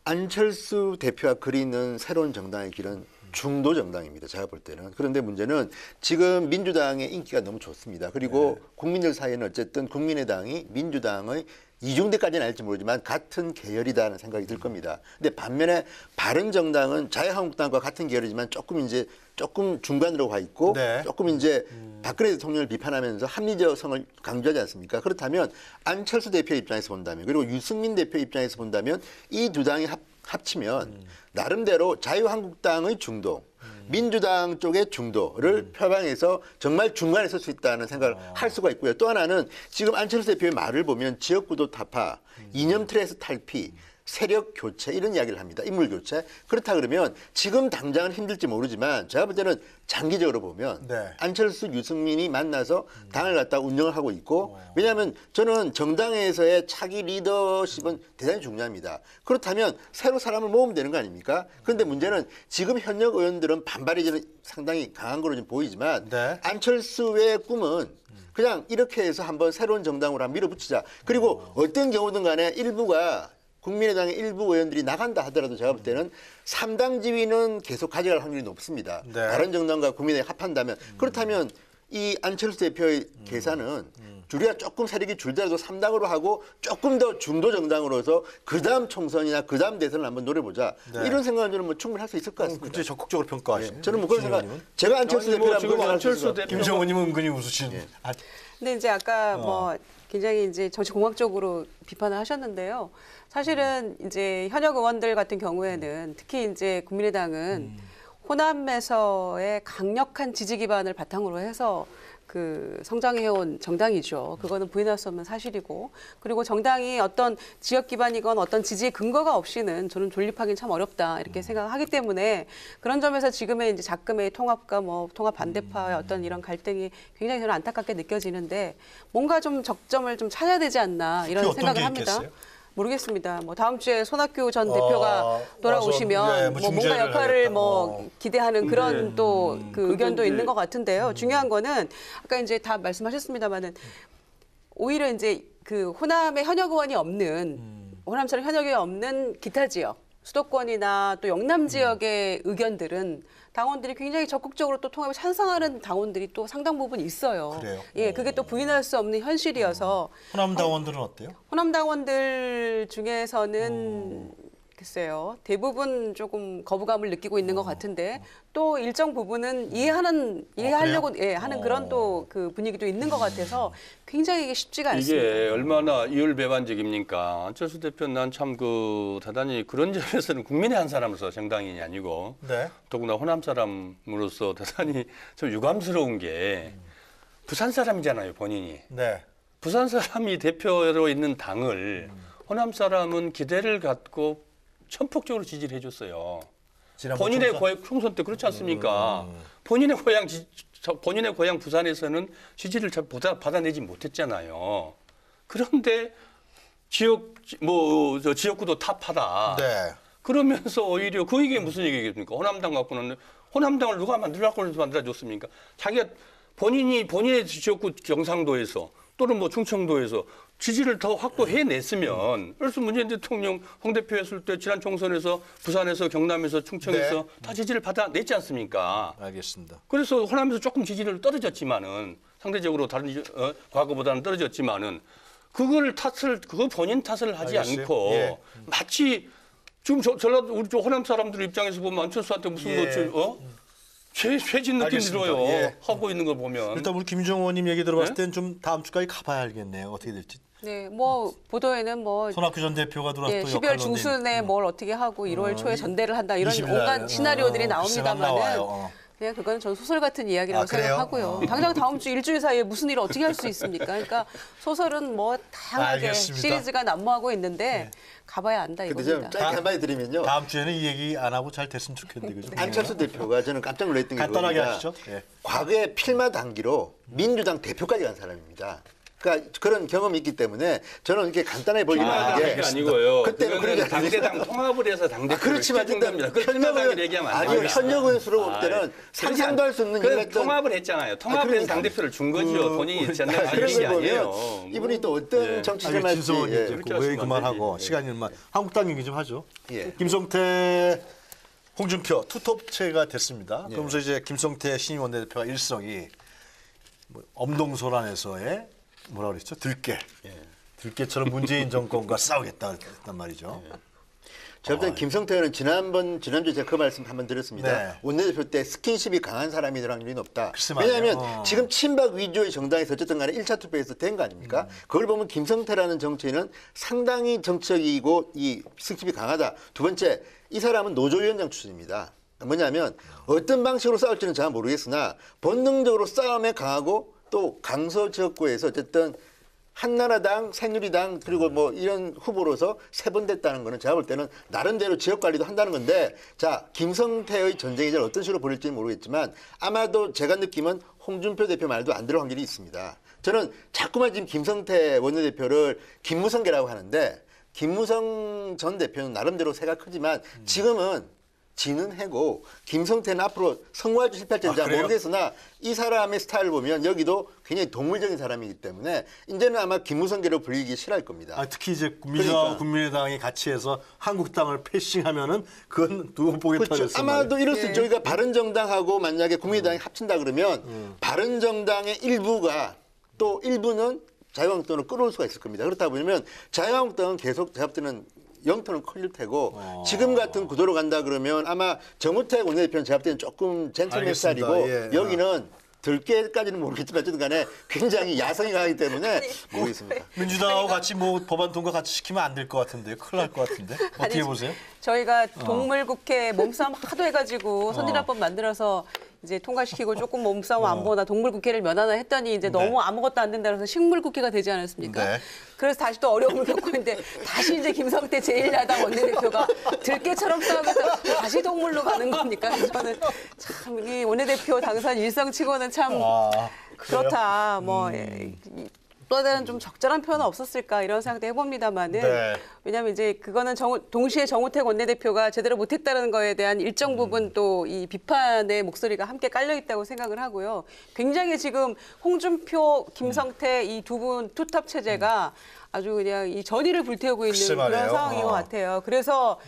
안철수 대표가 그리는 새로운 정당의 길은 중도 정당입니다. 제가 볼 때는. 그런데 문제는 지금 민주당의 인기가 너무 좋습니다. 그리고 국민들 사이에는 어쨌든 국민의당이 민주당의 이중대까지는 알지 모르지만 같은 계열이다라는 생각이 들 겁니다. 근데 반면에 바른정당은 자유한국당과 같은 계열이지만 조금 중간으로 가 있고 조금 이제 박근혜 대통령을 비판하면서 합리적성을 강조하지 않습니까? 그렇다면 안철수 대표 입장에서 본다면 그리고 유승민 대표 입장에서 본다면 이 두 당이 합치면 나름대로 자유한국당의 중도, 민주당 쪽의 중도를 표방해서 정말 중간에 설 수 있다는 생각을 할 수가 있고요. 또 하나는 지금 안철수 대표의 말을 보면 지역구도 타파, 이념 틀에서 탈피, 세력 교체 이런 이야기를 합니다. 인물 교체. 그렇다 그러면 지금 당장은 힘들지 모르지만 제가 볼 때는 장기적으로 보면 안철수, 유승민이 만나서 당을 갖다 운영을 하고 있고 왜냐하면 저는 정당에서의 차기 리더십은 대단히 중요합니다. 그렇다면 새로 사람을 모으면 되는 거 아닙니까? 그런데 문제는 지금 현역 의원들은 반발이 저는 상당히 강한 걸로 좀 보이지만 안철수의 꿈은 그냥 이렇게 해서 한번 새로운 정당으로 한번 밀어붙이자. 그리고 어떤 경우든 간에 일부가 국민의당의 일부 의원들이 나간다 하더라도 제가 볼 때는 3당 지위는 계속 가져갈 확률이 높습니다. 바른정당과 국민의당이 합한다면. 그렇다면 이 안철수 대표의 계산은 우리가 조금 세력이 줄더라도 3당으로 하고 조금 더 중도 정당으로서 그다음 총선이나 그다음 대선을 한번 노려보자. 이런 생각은 저는 뭐 충분히 할 수 있을 것 같습니다. 굉장히 적극적으로 평가하시네요. 저는 뭐 그런 생각. 제가 안철수 대표라면 지금 안철수 대표 김정은님은 은근히 웃으시는. 근데 이제 아까 뭐 굉장히 이제 정치공학적으로 비판을 하셨는데요. 사실은 이제 현역 의원들 같은 경우에는 특히 이제 국민의당은 호남에서의 강력한 지지 기반을 바탕으로 해서 그 성장해온 정당이죠. 그거는 부인할 수 없는 사실이고, 그리고 정당이 어떤 지역 기반이건 어떤 지지의 근거가 없이는 저는 존립하기는 참 어렵다 이렇게 생각하기 때문에 그런 점에서 지금의 이제 작금의 통합과 뭐 통합 반대파의 어떤 이런 갈등이 굉장히 저는 안타깝게 느껴지는데 뭔가 좀 적점을 좀 찾아야 되지 않나 이런 생각을 합니다. 모르겠습니다. 뭐 다음 주에 손학규 전 대표가 돌아오시면 뭐 뭔가 역할을 뭐 기대하는 그런 또 그 의견도 있는 것 같은데요. 중요한 거는 아까 이제 다 말씀하셨습니다만은 오히려 이제 그 호남의 현역 의원이 없는 호남처럼 현역이 없는 기타 지역 수도권이나 또 영남 지역의 의견들은 당원들이 굉장히 적극적으로 또 통합을 찬성하는 당원들이 또 상당 부분 있어요. 그래요? 예, 그게 또 부인할 수 없는 현실이어서. 호남 당원들은 어때요? 호남 당원들 중에서는 글쎄요, 대부분 조금 거부감을 느끼고 있는 것 같은데 또 일정 부분은 이해하려고 하는 그런 또 그 분위기도 있는 것 같아서 굉장히 이게 쉽지가 않습니다. 이게 얼마나 이율배반적입니까? 안철수 대표는 난 참 그 대단히 그런 점에서는 국민의 한 사람으로서 정당인이 아니고 더구나 호남 사람으로서 대단히 좀 유감스러운 게 부산 사람이잖아요, 본인이. 부산 사람이 대표로 있는 당을 호남 사람은 기대를 갖고 천폭적으로 지지를 해줬어요. 본인의 총선 때 그렇지 않습니까? 본인의 고향 부산에서는 지지를 잘 받아내지 못했잖아요. 그런데 지역구도 탑하다. 그러면서 오히려 이게 무슨 얘기겠습니까? 호남당 갖고는 호남당을 누가 만들어줬습니까? 자기가 본인의 지역구 경상도에서 또는 뭐 충청도에서 지지를 더 확보해냈으면 그래서 문재인 대통령 홍 대표 했을 때 지난 총선에서 부산에서 경남에서 충청에서 네. 다 지지를 받아냈지 않습니까? 알겠습니다. 그래서 호남에서 조금 지지를 떨어졌지만은 상대적으로 다른 과거보다는 떨어졌지만은 그거 본인 탓을 하지 알겠어요. 않고 예. 마치 지금 전라도 우리 저 호남 사람들 입장에서 보면 안철수한테 무슨 예. 쇠진 느낌 알겠습니다. 들어요. 예. 하고 있는 걸 보면. 일단 우리 김종호 의원님 얘기 들어봤을 네? 때는 좀 다음 주까지 가봐야 알겠네요. 어떻게 될지. 네, 뭐 보도에는 뭐 손학규 전 대표가 들어와서 예, 또 12월 중순에 뭘 어떻게 하고 1월 초에 전대를 한다 이런 20일 온갖 날, 시나리오들이 글쎄만 나옵니다만은 나와요. 그냥 그건 전 소설 같은 이야기라고 그래요? 생각하고요. 당장 다음 주 일주일 사이에 무슨 일을 어떻게 할 수 있습니까? 그러니까 소설은 뭐 다양하게 알겠습니다. 시리즈가 난무하고 있는데 가봐야 안다 근데 좀 이겁니다. 짧게 한마디 드리면요. 다음 주에는 이 얘기 안 하고 잘 됐으면 좋겠는데 그죠? 안철수 대표가 저는 깜짝 놀랐던 게 간단하게 그겁니다. 하시죠. 예. 과거에 필마단기로 민주당 대표까지 간 사람입니다. 그러니까 그런 경험이 있기 때문에 저는 이렇게 간단하게 보지 마는 게 그게 아니고요. 그때는 그거는 그러지 당대당 통합을 해서 당대표를 그렇지만 시켜준 겁니다. 어쨌든 현역을 얘기하면 안 아니요 돼요. 현역 의원수로 볼 때는 상상도 할 수 없는 그 일을 했던 통합을 했잖아요. 통합을 해서 그러니까. 당대표를 준 거죠. 본인이 전략 그런 알린 게 걸 아니에요. 보면 이분이 또 어떤 정치를 아니, 할지 진성원 예. 이제 그렇게 왜 하시면 안 그만하고 되지. 시간이 얼마 한국당 얘기 좀 하죠. 예. 김성태, 홍준표 투톱체가 됐습니다. 예. 그러면서 이제 김성태 신임 원내대표가 일성이 뭐 엄동소란에서의 뭐라 그랬죠? 들깨. 들깨처럼 문재인 정권과 싸우겠다 했단 말이죠. 제가 볼 때는 김성태 의원은 지난주에 제가 그 말씀 한번 드렸습니다. 네. 원내대표 때 스킨십이 강한 사람이 확률이 높다. 글쎄 말이에요. 왜냐하면 지금 친박 위주의 정당에서 어쨌든 간에 1차 투표에서 된 거 아닙니까? 그걸 보면 김성태라는 정치인은 상당히 정치적이고 이 스킨십이 강하다. 두 번째, 이 사람은 노조위원장 출신입니다. 뭐냐면 어떤 방식으로 싸울지는 잘 모르겠으나 본능적으로 싸움에 강하고 또 강서 지역구에서 어쨌든 한나라당, 새누리당 그리고 뭐 이런 후보로서 3번 됐다는 거는 제가 볼 때는 나름대로 지역 관리도 한다는 건데 자 김성태의 전쟁이 잘 어떤 식으로 벌일지는 모르겠지만 아마도 제가 느낌은 홍준표 대표 말도 안 들을 확률이 있습니다. 저는 자꾸만 지금 김성태 원내대표를 김무성계라고 하는데 김무성 전 대표는 나름대로 새가 크지만 지금은 지는 해고 김성태는 앞으로 성공할지 실패할지는 잘 그래요? 모르겠으나 이 사람의 스타일을 보면 여기도 굉장히 동물적인 사람이기 때문에 이제는 아마 김무성계로 불리기 싫어할 겁니다. 특히 이제 민주당하고 그러니까. 국민의당이 같이 해서 한국당을 패싱하면은 그건 누구 보겠다 그렇죠. 그랬어. 아마도 이럴 수 예. 저희가 바른정당하고 만약에 국민의당이 합친다 그러면 바른정당의 일부가 또 일부는 자유한국당으로 끌어올 수가 있을 겁니다. 그렇다 보면 자유한국당은 계속 제가 볼 때는 영토는 커질 테고 지금 같은 구도로 간다 그러면 아마 정우택 원내대표는 제가 볼 때는 조금 젠틀맨 알겠습니다. 스타일이고 예. 여기는 들깨까지는 모르겠지만 어쨌든 간에 굉장히 야성이 강하기 때문에 모르겠습니다. 민주당하고 같이 뭐 법안 통과 같이 시키면 안 될 것 같은데 큰일 날 것 같은데 어떻게 아니, 보세요? 저희가 동물국회 몸싸움 하도 해가지고 선진화법 만들어서 이제 통과시키고 조금 몸싸움 안 보나 동물국회를 면하나 했더니 이제 너무 아무것도 안 된다 그래서 식물국회가 되지 않았습니까? 네. 그래서 다시 또 어려움을 겪고 있는데 다시 이제 김성태 제1야당 원내대표가 들깨처럼 싸우면서 다시 동물로 가는 겁니까? 저는 참 이 원내대표 당선 일성치고는 참 그렇다. 뭐 또 다른 좀 적절한 표현은 없었을까 이런 생각도 해봅니다만은 네. 왜냐하면 이제 그거는 동시에 정우택 원내대표가 제대로 못했다는 거에 대한 일정 부분 또 이 비판의 목소리가 함께 깔려 있다고 생각을 하고요. 굉장히 지금 홍준표, 김성태 이 두 분 투탑 체제가 아주 그냥 이 전의를 불태우고 있는 글쎄 그런 말이에요. 상황인 것 같아요. 그래서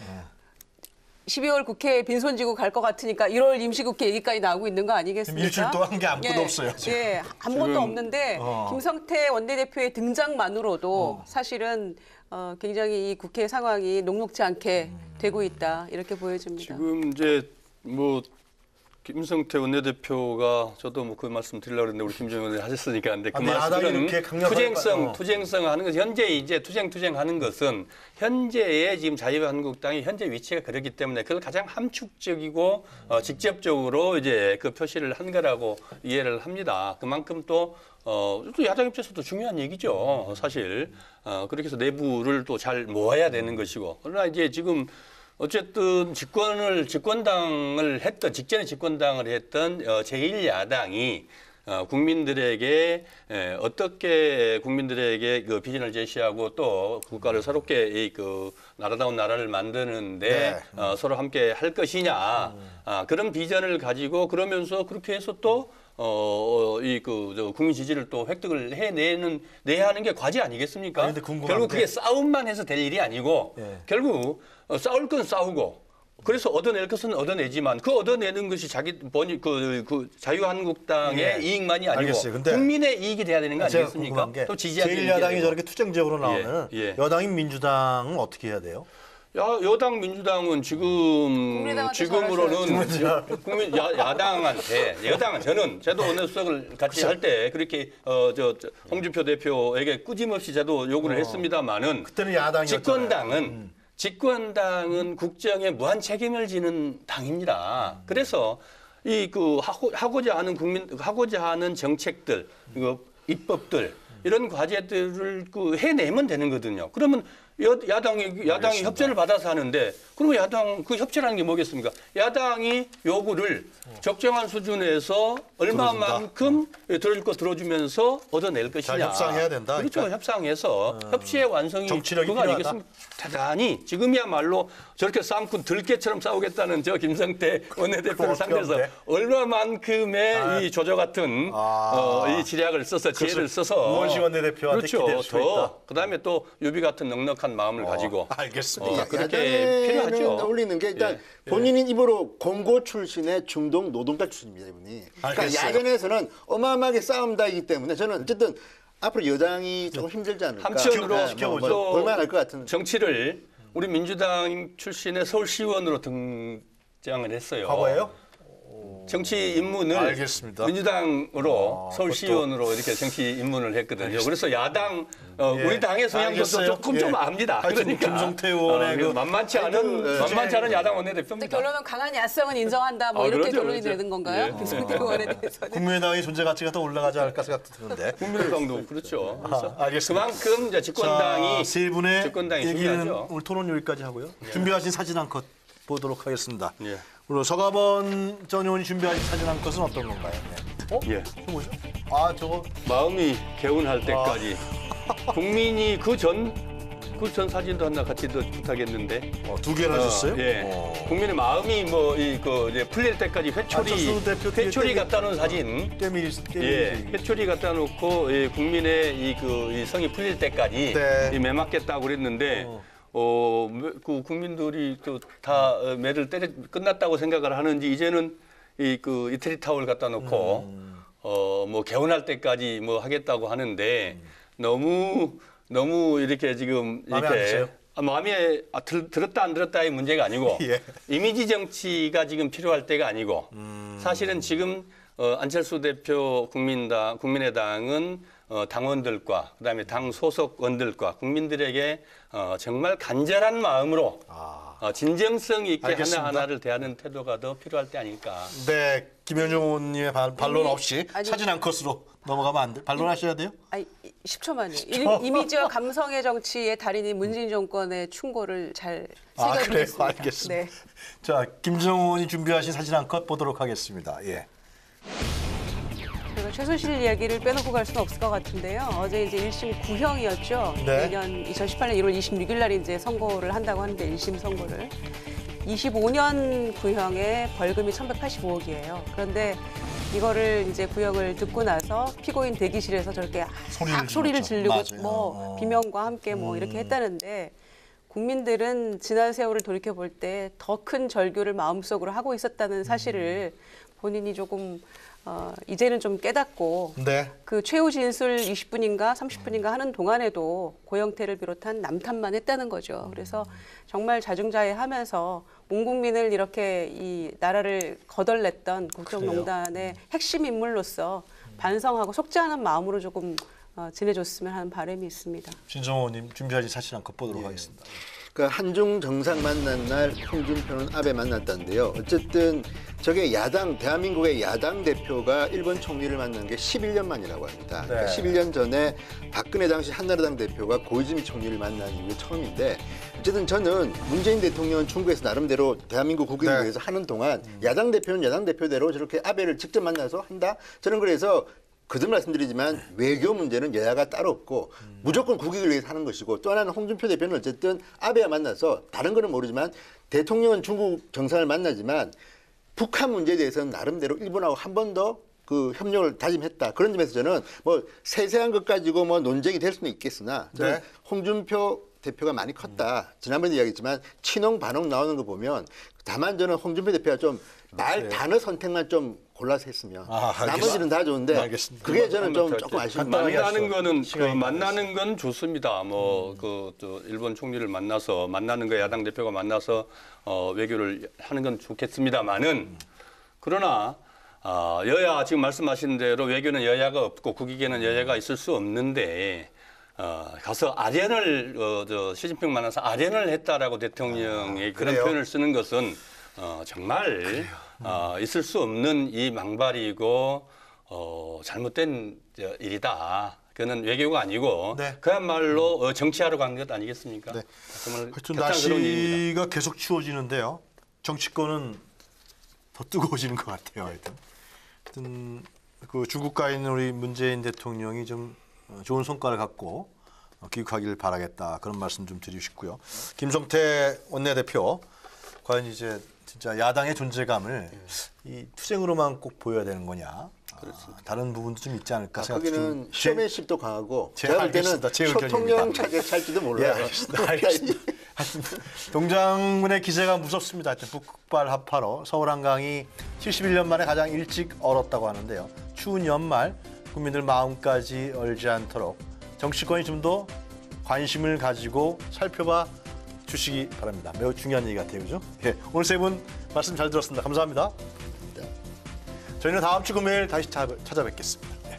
12월 국회에 빈손지고 갈 것 같으니까 1월 임시국회 얘기까지 나오고 있는 거 아니겠습니까? 일주일 동안 한 게 아무것도 없어요, 지금. 예, 아무것도 지금, 없는데 김성태 원내대표의 등장만으로도 사실은 굉장히 이 국회 상황이 녹록지 않게 되고 있다 이렇게 보여집니다. 지금 이제 뭐 김성태 원내대표가 저도 뭐 그 말씀 드리려고 했는데 우리 김정은 의원이 하셨으니까 근데 그 근데 야당이 말씀은 이렇게 강력하니까, 투쟁성 하는 것 현재 이제 투쟁하는 것은 현재의 지금 자유한국당이 현재 위치가 그렇기 때문에 그걸 가장 함축적이고 직접적으로 이제 그 표시를 한 거라고 이해를 합니다. 그만큼 또 야당 입장에서도 중요한 얘기죠. 사실 그렇게 해서 내부를 또 잘 모아야 되는 것이고 그러나 이제 지금 어쨌든 집권당을 했던 직전에 집권당을 했던 제1야당이 국민들에게 어떻게 국민들에게 그 비전을 제시하고 또 국가를 새롭게 그 나라다운 나라를 만드는데 서로 함께 할 것이냐 그런 비전을 가지고 그러면서 그렇게 해서 또 저 국민 지지를 또 획득을 내야 하는 게 과제 아니겠습니까? 아니, 근데 궁금한 결국 게- 그게 싸움만 해서 될 일이 아니고 예. 결국 싸울 건 싸우고 그래서 얻어낼 것은 얻어내지만 그 얻어내는 것이 그 자유한국당의 예. 이익만이 아니고 알겠어요. 근데 국민의 이익이 돼야 되는 거 제가 아니겠습니까? 궁금한 게 또 지지하기 제1야당이 저렇게 투쟁적으로 나오면 예, 예. 여당인 민주당은 어떻게 해야 돼요? 여당 민주당은 지금으로는 야당한테 저도 원내수석을 같이 할 때 그렇게 홍준표 대표에게 꾸짐없이 저도 요구를 했습니다만은 그때는 야당이었잖아요. 집권당은 국정에 무한 책임을 지는 당입니다. 그래서 하고자 하는 정책들, 입법들 이런 과제들을 해내면 되는 거거든요. 그러면 야당이 협조를 받아서 하는데 그러면 야당 그 협조라는 게 뭐겠습니까? 야당이 요구를 적정한 수준에서 얼마만큼 들어줄 거 들어주면서 얻어낼 것이냐. 자, 협상해야 된다. 그렇죠. 그러니까. 협상해서 협치의 완성이 정치력이 그거 필요하다. 아니겠습니까? 대단히 지금이야말로 저렇게 싸움꾼 들깨처럼 싸우겠다는 저 김성태 원내대표를 상대해서 없는데. 얼마만큼의 이 조조 같은 이 지략을 써서 지혜를 써서 우원식 원내대표한테 그렇죠. 기댈 수 있다. 그다음에 또 유비 같은 넉넉한 마음을 가지고 알겠습니다. 그렇게 필요하죠. 떠올리는 게 일단 본인인 입으로 공고 출신의 중동 노동자 출신입니다, 이분이. 그러니까 알겠어요. 야전에서는 어마어마하게 싸움다이기 때문에 저는 어쨌든 앞으로 여당이 조금 힘들지 않을까. 한편으로 지켜보죠. 또 볼만할 것 같은. 정치를 우리 민주당 출신의 서울시의원으로 등장을 했어요. 과거예요? 정치 입문을 알겠습니다. 민주당으로 서울시의원으로 이렇게 정치 입문을 했거든요. 그래서 야당 우리 당의 성향도 알겠어요. 조금 좀 압니다. 하여튼 그러니까 김성태 의원의 그 만만치 않은 야당 원내대표입니다. 결론은 강한 야성은 인정한다. 뭐 이렇게 그렇죠, 결론이 그렇죠. 되는 건가요? 예. 김성태 의원에 대해서는. 국민의당의 존재 가치가 더 올라가지 않을까 생각도 드는데. 국민의당도 그렇죠. 그래서 알겠습니다. 그만큼 이제 집권당이 세 분의 집권당이 얘기는 중요하죠. 오늘 토론 여기까지 하고요. 준비하신 사진 한 컷 보도록 하겠습니다. 예. 오늘 서가번 전 의원이 준비하신 사진 한 컷은 어떤 건가요? 네. 예. 저 뭐죠? 저거 마음이 개운할 때까지 국민이 그 전 사진도 하나 같이 더 부탁했는데. 두 개나 줬어요? 예. 국민의 마음이 이제 풀릴 때까지 안철수 대표 뒤에 회초리 떼미- 갖다 놓은 사진. 때밀이 예. 회초리 갖다 놓고 국민의 이 성이 풀릴 때까지 네. 매맞겠다고 그랬는데 그 국민들이 또 다 매를 끝났다고 생각을 하는지 이제는 이태리 타월 갖다 놓고 뭐 개운할 때까지 뭐 하겠다고 하는데 너무 이렇게 지금 마음에 안 드세요? 마음에 들었다 안 들었다의 문제가 아니고 예. 이미지 정치가 지금 필요할 때가 아니고 사실은 지금 안철수 대표 국민의당은 당원들과 그다음에 당 소속원들과 국민들에게 정말 간절한 마음으로 진정성 있게 알겠습니다. 하나하나를 대하는 태도가 더 필요할 때 아닐까. 네, 김현중 의원님의 반론 없이 아니- 사진 한 컷으로 넘어가면 안 돼. 반론하셔야 돼요? 아니, 10초만요. 이미지와 감성의 정치의 달인인 문재인 정권의 충고를 잘 그래요? 새겨보겠습니다. 알겠습니다. 네. 자, 김정은 의원이 준비하신 사진 한 컷 보도록 하겠습니다. 예. 제가 최순실 이야기를 빼놓고 갈 수는 없을 것 같은데요. 어제 이제 1심 구형이었죠. 네. 내년 2018년 1월 26일 날 이제 선고를 한다고 하는데 1심 선고를 25년 구형에 벌금이 1,185억이에요. 그런데 이거를 이제 구형을 듣고 나서 피고인 대기실에서 저렇게 소리를 지르고 맞아요. 뭐 비명과 함께 뭐 이렇게 했다는데 국민들은 지난 세월을 돌이켜 볼 때 더 큰 절규를 마음속으로 하고 있었다는 사실을 본인이 조금 이제는 좀 깨닫고 네. 그 최후 진술 20분인가 30분인가 하는 동안에도 고영태를 비롯한 남탓만 했다는 거죠. 그래서 정말 자중자애하면서 온 국민을 이렇게 이 나라를 거덜냈던 국정농단의 핵심 인물로서 반성하고 속지 않은 마음으로 조금 지내줬으면 하는 바람이 있습니다. 신정호 의원님 준비하신 사진 한 컷 보도록 하겠습니다. 그러니까 한중 정상 만난 날 홍준표는 아베 만났다는데요. 어쨌든 저게 대한민국의 야당 대표가 일본 총리를 만난 게 11년 만이라고 합니다. 그러니까 네. 11년 전에 박근혜 당시 한나라당 대표가 고이즈미 총리를 만난 이후에 처음인데 어쨌든 저는 문재인 대통령은 중국에서 나름대로 대한민국 국익을 네. 위해서 하는 동안 야당 대표는 야당 대표대로 저렇게 아베를 직접 만나서 한다? 저는 그래서 거듭 말씀드리지만 외교 문제는 여야가 따로 없고 무조건 국익을 위해서 하는 것이고 또 하나는 홍준표 대표는 어쨌든 아베와 만나서 다른 거는 모르지만 대통령은 중국 정상을 만나지만 북한 문제에 대해서는 나름대로 일본하고 한 번 더 그 협력을 다짐했다. 그런 점에서 저는 뭐 세세한 것 가지고 뭐 논쟁이 될 수는 있겠으나 저는 네. 홍준표 대표가 많이 컸다. 지난번에 이야기했지만 친홍 반홍 나오는 거 보면 다만 저는 홍준표 대표가 좀 말 단어 선택만 좀 골라서 했으면 나머지는 다 좋은데 알겠습니다. 그게 저는 좀 조금 아쉬운 것 같아요. 만나는 거는 만나는 건 좋습니다. 뭐 저 일본 총리를 만나는 거 야당 대표가 만나서 외교를 하는 건 좋겠습니다만은 그러나 여야 지금 말씀하신 대로 외교는 여야가 없고 국익에는 여야가 있을 수 없는데 가서 아련을 시진핑 만나서 아련을 했다라고 대통령이 그런 그래요? 표현을 쓰는 것은 정말 있을 수 없는 이 망발이고 잘못된 일이다. 그거는 외교가 아니고 네. 그야말로 정치하러 간 것 아니겠습니까? 네. 정말 하여튼 격상스러운 일입니다. 날씨가 계속 추워지는데요. 정치권은 더 뜨거워지는 것 같아요. 하여튼 그 주국가에 있는 우리 문재인 대통령이 좀 좋은 성과를 갖고 귀국하기를 바라겠다. 그런 말씀 좀 드리고 싶고요. 김성태 원내대표 과연 이제 진짜 야당의 존재감을 이 투쟁으로만 꼭 보여야 되는 거냐? 다른 부분도 좀 있지 않을까 생각이 거기는 쇼맨십도 강하고 제 제가 볼 때는 알겠습니다. 제 의견입니다. 초통령 차지할지도 몰라요. 알겠습니다. 하여튼 동장군의 기세가 무섭습니다. 하여튼 북극발 하파로 서울 한강이 71년 만에 가장 일찍 얼었다고 하는데요. 추운 연말 국민들 마음까지 얼지 않도록 정치권이 좀 더 관심을 가지고 살펴봐 주시기 바랍니다. 매우 중요한 얘기 같아요. 그죠? 예, 오늘 세 분 말씀 잘 들었습니다. 감사합니다. 저희는 다음 주 금요일 다시 찾아뵙겠습니다. 네.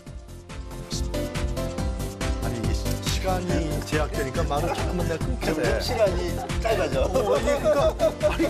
아니 이게 시간이 제약되니까 말을 조금만 내가 끊게 돼. 시간이 짧아져. 그러니까 아니